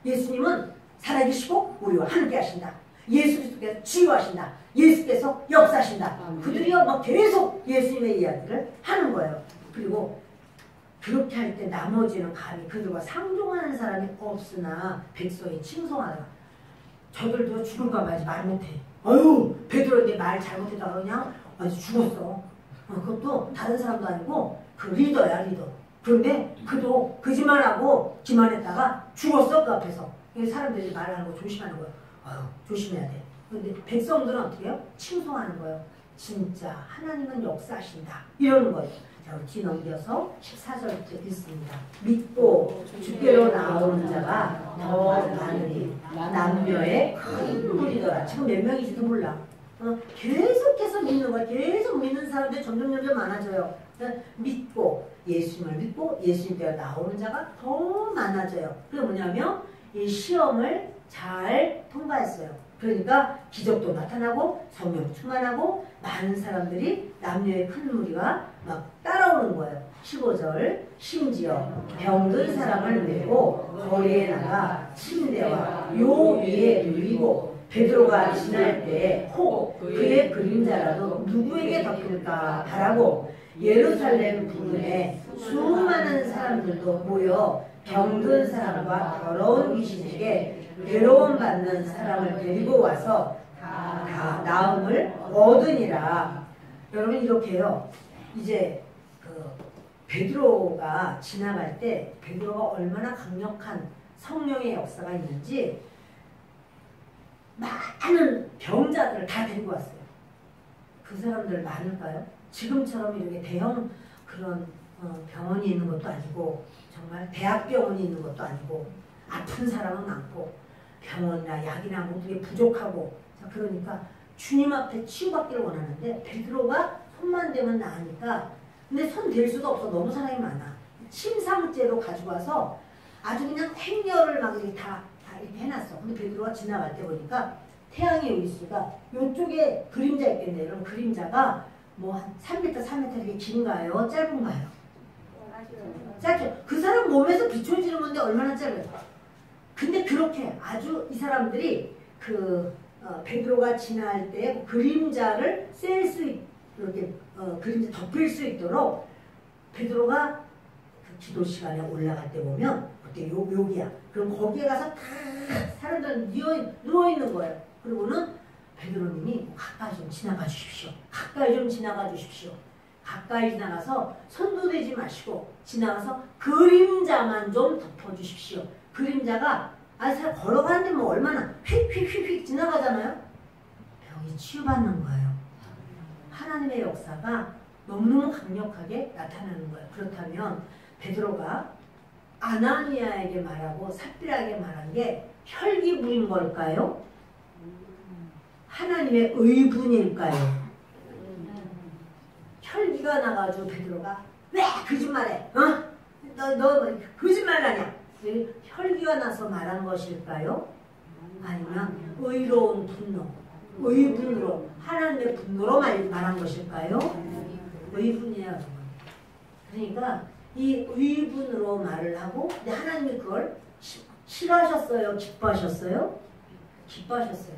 예수님은 살아계시고 우리와 함께 하신다. 예수 그리스도께서 치유하신다. 예수께서 역사하신다. 그들이요 막 계속 예수님의 이야기를 하는 거예요. 그리고 그렇게 할 때 나머지는 감히 그들과 상종하는 사람이 없으나 백성이 칭송하라. 저들도 죽을까 말지 말 못해. 어휴 베드로에게 말 잘못했다가 그냥 아주 죽었어. 그것도 다른 사람도 아니고 그 리더야 리더. 그런데 그도 거짓말하고 기만했다가 죽었어 그 앞에서. 사람들이 말하는 거 조심하는 거예요. 조심해야 돼. 그런데 백성들은 어떻게 해요? 칭송하는 거예요. 진짜 하나님은 역사하신다. 이러는 거예요. 자, 우리 뒤넘겨서 14절부터 읽습니다. 믿고 주께로 나오는 자가 더 많으니 남녀의 큰 무리더라. 지금 몇 명인지도 몰라. 계속해서 믿는 거야. 계속 믿는 사람들이 점점 많아져요. 믿고 예수님을 믿고 예수님께로 나오는 자가 더 많아져요. 그게 뭐냐면 이 시험을 잘 통과했어요. 그러니까 기적도 나타나고 성령 충만하고 많은 사람들이 남녀의 큰 무리가 막 따라오는 거예요. 15절 심지어 병든 사람을 메고 거리에 나가 침대와 요 위에 누이고 베드로가 지날 때에 혹 그의 그림자라도 누구에게 덮일까 바라고 예루살렘 부근에 수많은 사람들도 모여 병든 사람과 더러운 귀신에게 괴로움 받는 사람을 데리고 와서 다 나음을 얻으니라. 여러분 이렇게요. 이제 그 베드로가 지나갈 때 베드로가 얼마나 강력한 성령의 역사가 있는지 많은 병자들을 다 데리고 왔어요. 그 사람들 많을까요? 지금처럼 이렇게 대형 그런 병원이 있는 것도 아니고 정말 대학병원이 있는 것도 아니고 아픈 사람은 많고 병원이나 약이나 모든 게 부족하고 자 그러니까 주님 앞에 치유받기를 원하는데 베드로가 손만 대면 나으니까 근데 손 댈 수도 없어. 너무 사람이 많아. 침상째로 가지고 와서 아주 그냥 행렬을 막 이렇게 다 이렇게 해놨어. 근데 베드로가 지나갈 때 보니까 태양이 여기 있으니까 이쪽에 그림자 있겠네. 그럼 그림자가 뭐 한 3m, 4m 이렇게 긴가요? 짧은가요? 짧죠. 그 사람 몸에서 비춰지는 건데 얼마나 짧아요. 근데 그렇게 아주 이 사람들이 베드로가 지나갈 때 그림자를 셀 수 이렇게 그림자 덮일 수 있도록 베드로가 그 기도 시간에 올라갈 때 보면 그때 여기야. 그럼 거기에 가서 다 사람들은 누워 있는 거예요. 그리고는 베드로님이 가까이 좀 지나가 주십시오. 가까이 좀 지나가 주십시오. 가까이 지나가서 손도 대지 마시고 지나가서 그림자만 좀 덮어주십시오. 그림자가 걸어가는데 뭐 얼마나 휙휙휙휙 지나가잖아요. 병이 치유받는 거예요. 하나님의 역사가 너무너무 강력하게 나타나는 거예요. 그렇다면 베드로가 아나니아에게 말하고 삽비라에게 말한 게 혈기 부린 걸까요? 하나님의 의분일까요? 혈기가 나가지고 베드로가 왜 거짓말해? 너 거짓말 하냐? 혈기가 나서 말한 것일까요? 아니면 의로운 분노, 의분으로 하나님의 분노로 말한 것일까요? 의분이에요. 그러니까 이 의분으로 말을 하고 근데 하나님이 그걸 싫어하셨어요? 기뻐하셨어요? 기뻐하셨어요.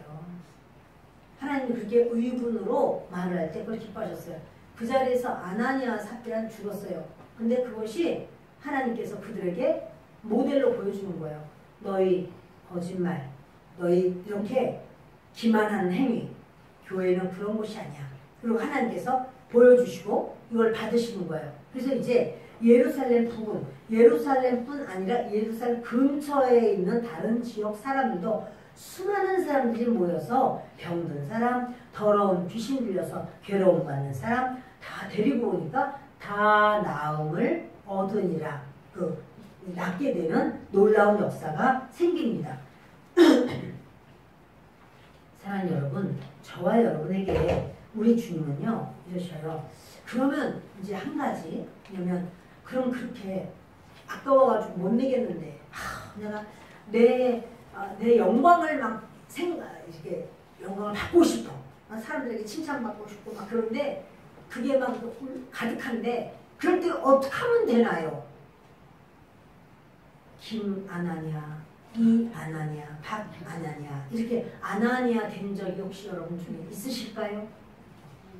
하나님이 그렇게 의분으로 말을 할 때 그걸 기뻐하셨어요. 그 자리에서 아나니아와 삽비라는 죽었어요. 근데 그것이 하나님께서 그들에게 모델로 보여주는 거예요. 너희 거짓말, 너희 이렇게 기만하는 행위, 교회는 그런 곳이 아니야. 그리고 하나님께서 보여주시고 이걸 받으시는 거예요. 그래서 이제 예루살렘 부근, 예루살렘뿐 아니라 예루살렘 근처에 있는 다른 지역 사람들도 수많은 사람들이 모여서 병든 사람, 더러운 귀신 들려서 괴로움 받는 사람 다 데리고 오니까 다 나음을 얻으니라. 낫게 되는 놀라운 역사가 생깁니다. 사랑하는 여러분, 저와 여러분에게 우리 주님은요 이러셔요. 그러면 이제 한 가지, 왜냐면 그럼 그렇게 아까워가지고 못 내겠는데 내가 내 영광을 이렇게 영광을 받고 싶어. 사람들에게 칭찬받고 싶고 막 그런데 그게 막 가득한데 그럴 때 어떻게 하면 되나요? 김 아나니아, 이 아나니아, 박 아나니아 이렇게 아나니아 된 적이 혹시 여러분 중에 있으실까요?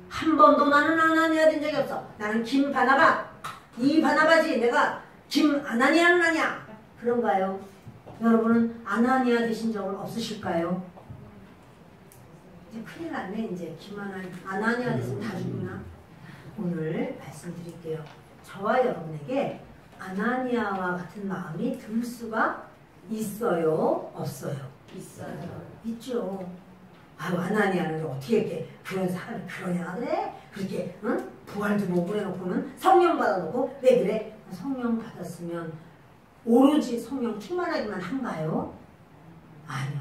한 번도 나는 아나니아 된 적이 없어. 나는 김 바나바, 이 바나바지. 내가 김 아나니아는 아니야. 그런가요? 여러분은 아나니아 되신 적은 없으실까요? 이제 큰일 났네. 이제 아나니아 됐으면 다 죽구나. 오늘 말씀드릴게요. 저와 여러분에게 아나니아와 같은 마음이 들 수가 있어요? 없어요? 있어요. 있죠. 아나니아는 어떻게 이렇게 그런 사람이 그러냐 그래? 그렇게 응? 부활도 못 보내놓고는 성령 받아놓고 왜 그래? 성령 받았으면 오로지 성령 충만하기만 한가요? 아니요.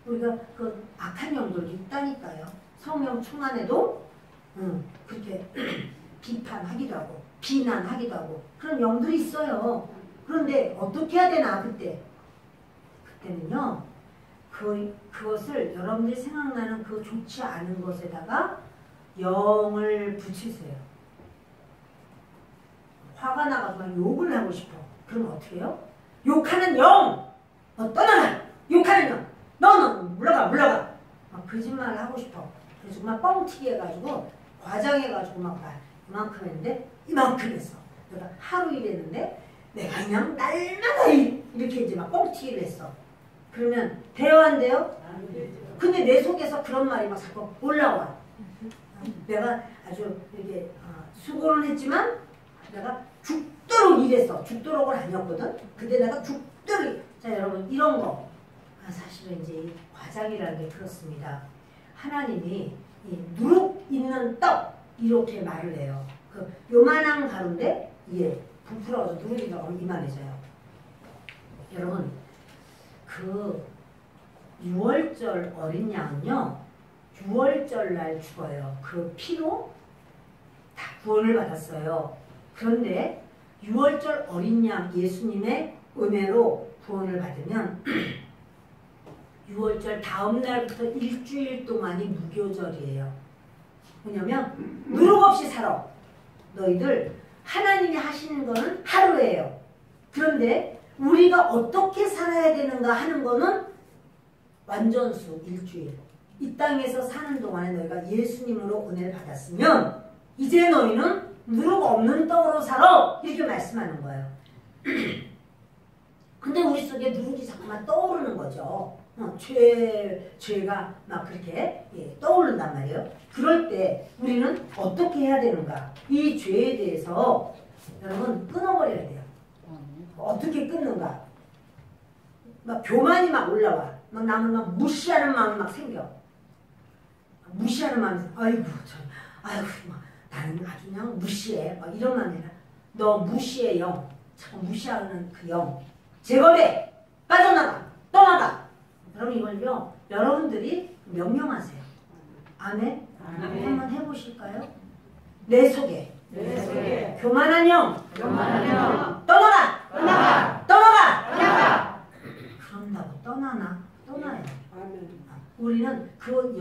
우리가 그 악한 영들이 있다니까요. 성령 충만해도 그렇게 비판하기도 하고 비난하기도 하고 그런 영들이 있어요. 그런데 어떻게 해야 되나 그때는요. 그것을 여러분들이 생각나는 그 좋지 않은 것에다가 영을 붙이세요. 화가 나가지고 욕을 하고 싶어. 그럼 어떻게 해요? 욕하는 영! 떠나라! 욕하는 영! 너는 물러가! 막 거짓말을 하고 싶어. 그래서 막 뻥튀기 해가지고 과장해가지고 막 이만큼 했는데 이만큼 했어. 내가 하루 일했는데 내가 그냥 날마다 이렇게 이제 막 뻥튀기를 했어. 그러면 돼요 안 돼요? 안 되죠. 근데 내 속에서 그런 말이 막 자꾸 올라와. 내가 아주 이렇게 수고는 했지만 내가 죽도록 일했어. 죽도록은 아니었거든. 근데 내가 죽도록. 자 여러분 이런 거 사실은 이제 이 과장이라는 게 그렇습니다. 하나님이 이 누룩 있는 떡 이렇게 말을 해요. 그 요만한 가루인데 이게 부풀어서 누룩이 들어가면 이만해져요. 여러분 그 6월절 어린 양은요 6월절 날 죽어요. 그 피로 다 구원을 받았어요. 그런데 6월절 어린 양 예수님의 은혜로 구원을 받으면 6월절 다음 날부터 일주일 동안이 무교절이에요. 왜냐면 누룩 없이 살아. 너희들 하나님이 하시는 거는 하루예요. 그런데 우리가 어떻게 살아야 되는가 하는 거는 완전수 일주일. 이 땅에서 사는 동안에 너희가 예수님으로 은혜를 받았으면 이제 너희는 누룩 없는 떡으로 살아. 이렇게 말씀하는 거예요. 근데 우리 속에 누룩이 자꾸만 떠오르는 거죠. 죄가 막 그렇게 떠오른단 말이에요. 그럴 때 우리는 어떻게 해야 되는가? 이 죄에 대해서 여러분 끊어버려야 돼요. 어떻게 끊는가? 막 교만이 막 올라와. 막 남을 막 무시하는 마음이 막 생겨. 무시하는 마음이 생겨. 아이고 막 나는 아주 그냥 무시해. 막 이런 마음이 아니라 너 무시해 영. 자꾸 무시하는 그 영. 제거돼. 빠져나가. 떠나가. 여러분 이걸요. 여러분들이 명령하세요. 아멘? 한번 해보실까요? 내 속에 교만한 영. 떠나가. 그런다고 떠나나? 떠나요. 우리는 그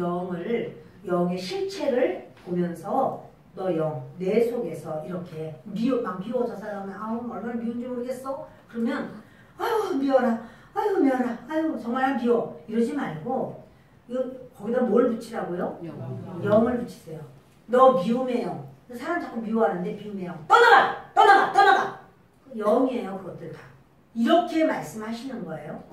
영의 실체를 보면서 너 영, 내 속에서 이렇게 막 미워져 살아가면 얼마나 미운지 모르겠어? 그러면 아유 미워라. 아유 정말 미워. 이러지 말고 거기다 뭘 붙이라고요? 영을 붙이세요. 너 미움의 영. 사람 자꾸 미워하는데 미움의 영. 떠나가. 영이에요 그것들 다. 이렇게 말씀하시는 거예요.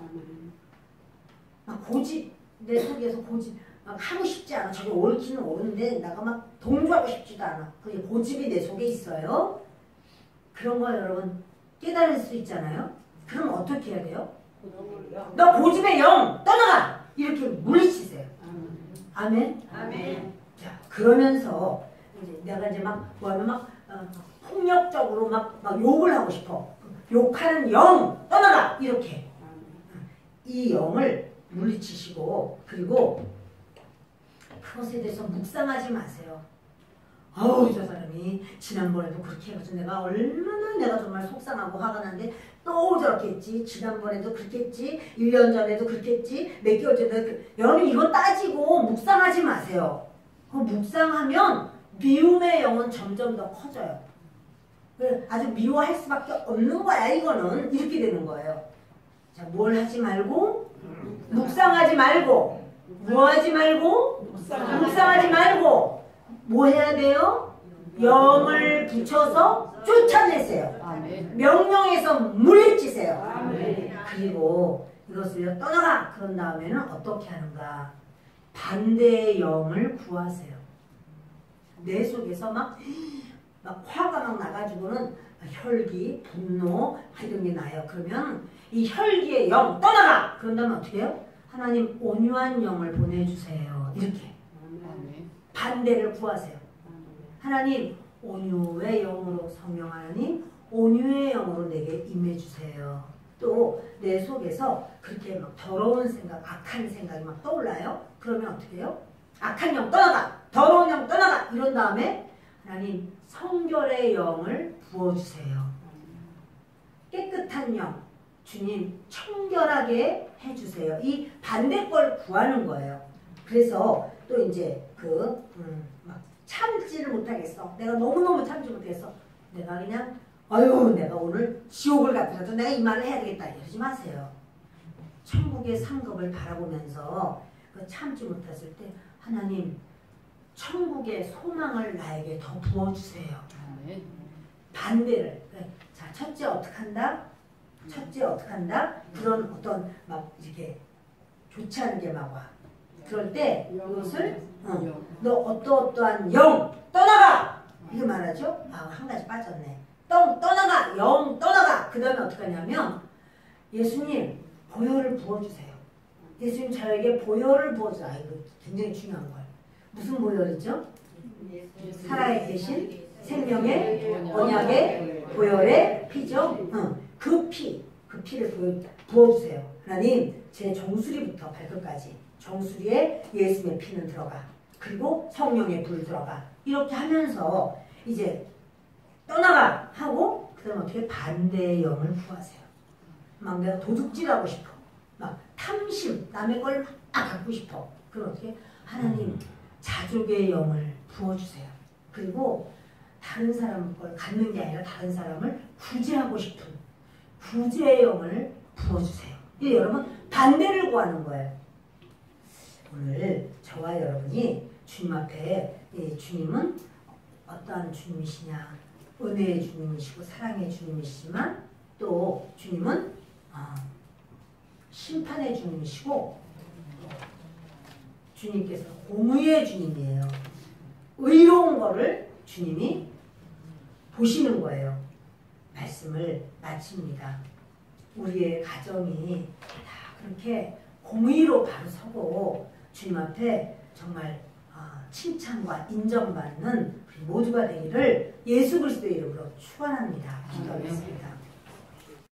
막 고집, 내 속에서 고집 막 하고 싶지 않아. 저게 옳기는 옳은데 내가 막 동조하고 싶지도 않아. 그 고집이 내 속에 있어요. 그런 거 여러분 깨달을 수 있잖아요. 그럼 어떻게 해야 돼요? 너 고집의 영 떠나가! 이렇게 물리치세요. 아멘? 자, 그러면서 내가 이제 막 뭐하면 막 폭력적으로 막 욕을 하고 싶어. 욕하는 영 떠나가! 이렇게 이 영을 물리치시고 그리고 그것에 대해서 묵상하지 마세요. 아우 저 사람이 지난번에도 그렇게 해가지고 내가 정말 속상하고 화가 나는데 또 저렇게 했지. 지난번에도 그렇게 했지. 1년 전에도 그렇게 했지. 몇 개월 전에도 여러분 이거 따지고 묵상하지 마세요. 묵상하면 미움의 영은 점점 더 커져요. 아주 미워할 수밖에 없는 거야. 이거는 이렇게 되는 거예요. 자, 뭘 하지 말고 묵상하지 말고 뭐 하지 말고 묵상하지 말고 뭐 해야 돼요? 영을 붙여서 쫓아내세요. 명령해서 물리치세요. 그리고 이것을 떠나가. 그런 다음에는 어떻게 하는가? 반대의 영을 구하세요. 내 속에서 막 화가 막 나가지고는 혈기, 분노 이런 게 나요. 그러면 이 혈기의 영 떠나가. 그런다면 어떻게 해요? 하나님 온유한 영을 보내주세요. 이렇게 반대를 구하세요. 하나님 온유의 영으로 성령 하나님 온유의 영으로 내게 임해주세요. 또 내 속에서 그렇게 막 더러운 생각, 악한 생각이 막 떠올라요. 그러면 어떻게 해요? 악한 영 떠나가. 더러운 영 떠나가. 이런 다음에 하나님 성결의 영을 부어주세요. 깨끗한 영 주님 청결하게 해주세요. 이 반대 걸 구하는 거예요. 그래서 또 이제 막 참지를 못하겠어. 내가 너무너무 참지 못했어. 내가 그냥 내가 오늘 지옥을 갔더라도 내가 이 말을 해야 되겠다. 이러지 마세요. 천국의 상급을 바라보면서 참지 못했을 때 하나님 천국의 소망을 나에게 더 부어주세요. 반대를. 자, 첫째 어떻게 한다? 그런 어떤 막 이렇게 좋지 않은 게 막 와. 그럴 때 이것을 너 어떠한 영 떠나가! 이렇게 말하죠. 한 가지 빠졌네. 떠나가! 영 떠나가! 그 다음에 어떻게 하냐면 예수님 보혈을 부어주세요. 예수님 저에게 보혈을 부어주세요. 이거 굉장히 중요한 거예요. 무슨 보혈이죠? 살아계신 생명의 언약의 보혈의 피죠. 그 피를 부어주세요. 하나님 제 정수리부터 발끝까지 정수리에 예수님의 피는 들어가. 그리고 성령의 불 들어가. 이렇게 하면서 이제 떠나가 하고 그 다음에 어떻게 반대의 영을 구하세요. 막 내가 도둑질하고 싶어. 막 탐심 남의 걸 막 갖고 싶어. 그럼 어떻게 하나님 자족의 영을 부어주세요. 그리고 다른 사람 걸 갖는 게 아니라 다른 사람을 구제하고 싶은 구제의 영을 부어주세요. 이게 여러분 반대를 구하는 거예요. 오늘 저와 여러분이 주님 앞에 주님은 어떠한 주님이시냐, 은혜의 주님이시고 사랑의 주님이시지만 또 주님은 심판의 주님이시고 주님께서 공의의 주님이에요. 의로운 거를 주님이 보시는 거예요. 말씀을 마칩니다. 우리의 가정이 다 그렇게 공의로 바로 서고 주님 앞에 정말 칭찬과 인정받는 우리 모두가 되기를 예수 그리스도의 이름으로 축원합니다. 기도하겠습니다.